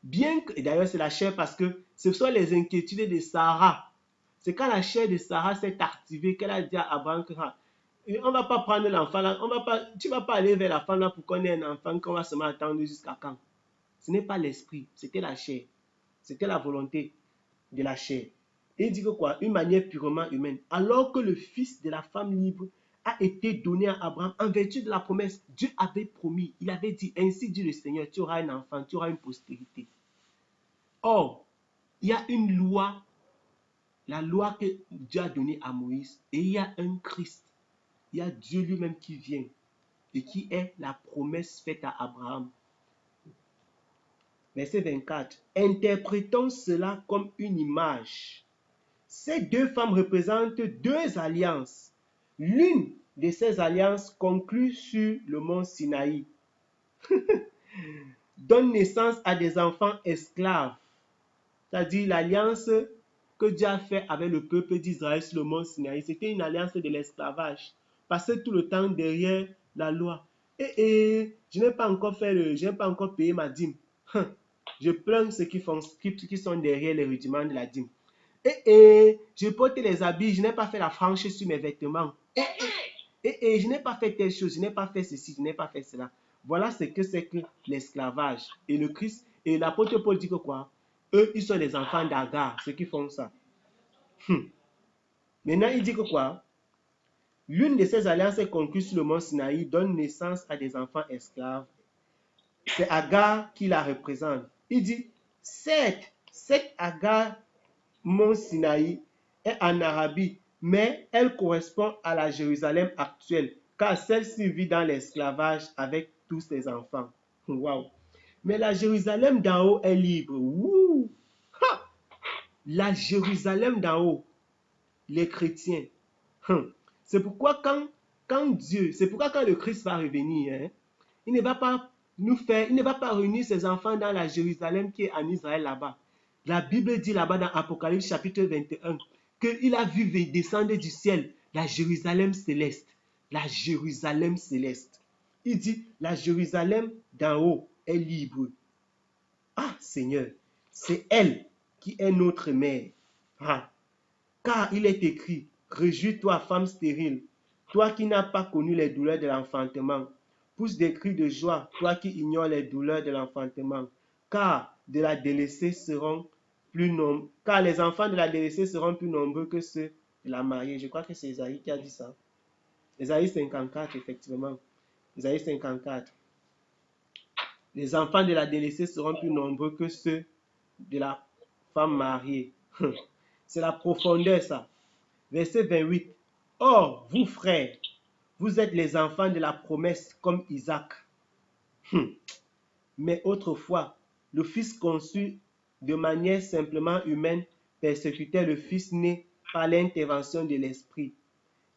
Bien que, et d'ailleurs c'est la chair parce que ce sont les inquiétudes de Sarah. C'est quand la chair de Sarah s'est activée qu'elle a dit à Abraham que on ne va pas prendre l'enfant là, tu ne vas pas aller vers la femme là pour qu'on ait un enfant qu'on va seulement attendre jusqu'à quand. Ce n'est pas l'esprit, c'était la chair. C'était la volonté de la chair. Et il dit que quoi? Une manière purement humaine. Alors que le fils de la femme libre a été donné à Abraham en vertu de la promesse. Dieu avait promis, il avait dit, ainsi dit le Seigneur, tu auras un enfant, tu auras une postérité. Or, il y a une loi, la loi que Dieu a donnée à Moïse, et il y a un Christ. Il y a Dieu lui-même qui vient et qui est la promesse faite à Abraham. Verset 24. Interprétons cela comme une image. Ces 2 femmes représentent 2 alliances. L'une de ces alliances conclue sur le mont Sinaï donne naissance à des enfants esclaves. C'est-à-dire l'alliance que Dieu a faite avec le peuple d'Israël sur le mont Sinaï, c'était une alliance de l'esclavage. Passer tout le temps derrière la loi. Je n'ai pas encore payé ma dîme. Je plains ceux qui sont derrière les rudiments de la dîme. Je porte les habits, je n'ai pas fait la frange sur mes vêtements. Je n'ai pas fait telle chose, je n'ai pas fait ceci, je n'ai pas fait cela. Voilà ce que c'est que l'esclavage. Et le Christ, et l'apôtre Paul dit que quoi? Eux, ils sont les enfants d'Agar, ceux qui font ça. Maintenant, il dit que quoi? L'une de ces alliances conclues sur le mont Sinaï donne naissance à des enfants esclaves. C'est Agar qui la représente. Il dit, cette Agar, mont Sinaï, est en Arabie, mais elle correspond à la Jérusalem actuelle, car celle-ci vit dans l'esclavage avec tous ses enfants. Waouh! Mais la Jérusalem d'en haut est libre. Wouh! La Jérusalem d'en haut, les chrétiens. C'est pourquoi quand le Christ va revenir, il ne va pas réunir ses enfants dans la Jérusalem qui est en Israël là-bas. La Bible dit là-bas dans Apocalypse chapitre 21 qu'il a vu descendre du ciel la Jérusalem céleste. La Jérusalem céleste. Il dit la Jérusalem d'en haut est libre. Ah Seigneur, c'est elle qui est notre mère. Car il est écrit, réjouis-toi femme stérile, toi qui n'as pas connu les douleurs de l'enfantement. Pousse des cris de joie, toi qui ignores les douleurs de l'enfantement. Car les enfants de la délaissée seront plus nombreux que ceux de la mariée. Je crois que c'est Isaïe qui a dit ça. Isaïe 54, effectivement. Isaïe 54. Les enfants de la délaissée seront plus nombreux que ceux de la femme mariée. C'est la profondeur, ça. Verset 28. Or, vous frères, vous êtes les enfants de la promesse comme Isaac. Mais autrefois, le fils conçu de manière simplement humaine persécutait le fils né par l'intervention de l'esprit.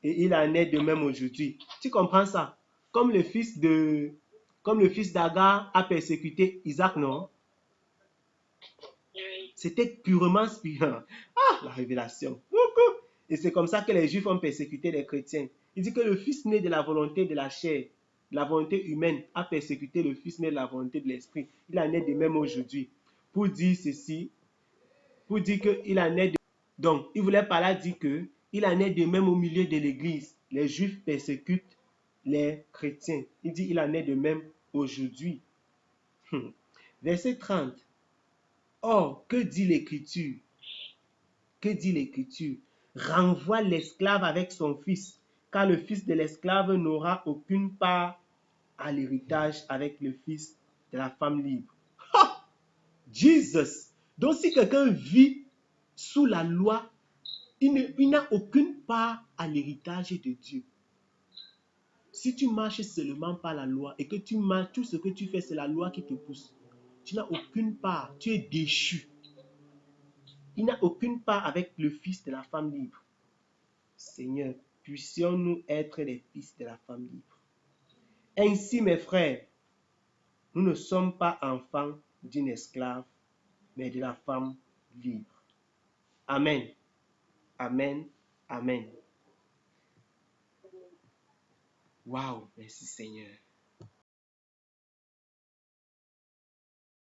Et il en est de même aujourd'hui. Tu comprends ça? comme le fils d'Agar a persécuté Isaac, non? Oui. C'était purement spirituel. Ah, la révélation. Et c'est comme ça que les Juifs ont persécuté les chrétiens. Il dit que le fils né de la volonté de la chair, de la volonté humaine, a persécuté le fils né de la volonté de l'esprit. Il en est de même aujourd'hui. Pour dire ceci, pour dire qu'il en est de... Donc, il voulait par là dire que il en est de même au milieu de l'église. Les Juifs persécutent les chrétiens. Il dit il en est de même aujourd'hui. Verset 30. Or, que dit l'Écriture? Que dit l'Écriture? Renvoie l'esclave avec son fils, car le fils de l'esclave n'aura aucune part à l'héritage avec le fils de la femme libre. Ha! Jesus! Donc si quelqu'un vit sous la loi, il n'a aucune part à l'héritage de Dieu. Si tu marches seulement par la loi et que tu marches, tout ce que tu fais, c'est la loi qui te pousse. Tu n'as aucune part, tu es déchu. Il n'a aucune part avec le fils de la femme libre. Seigneur, puissions-nous être les fils de la femme libre. Ainsi, mes frères, nous ne sommes pas enfants d'une esclave, mais de la femme libre. Amen. Amen. Amen. Waouh, merci Seigneur.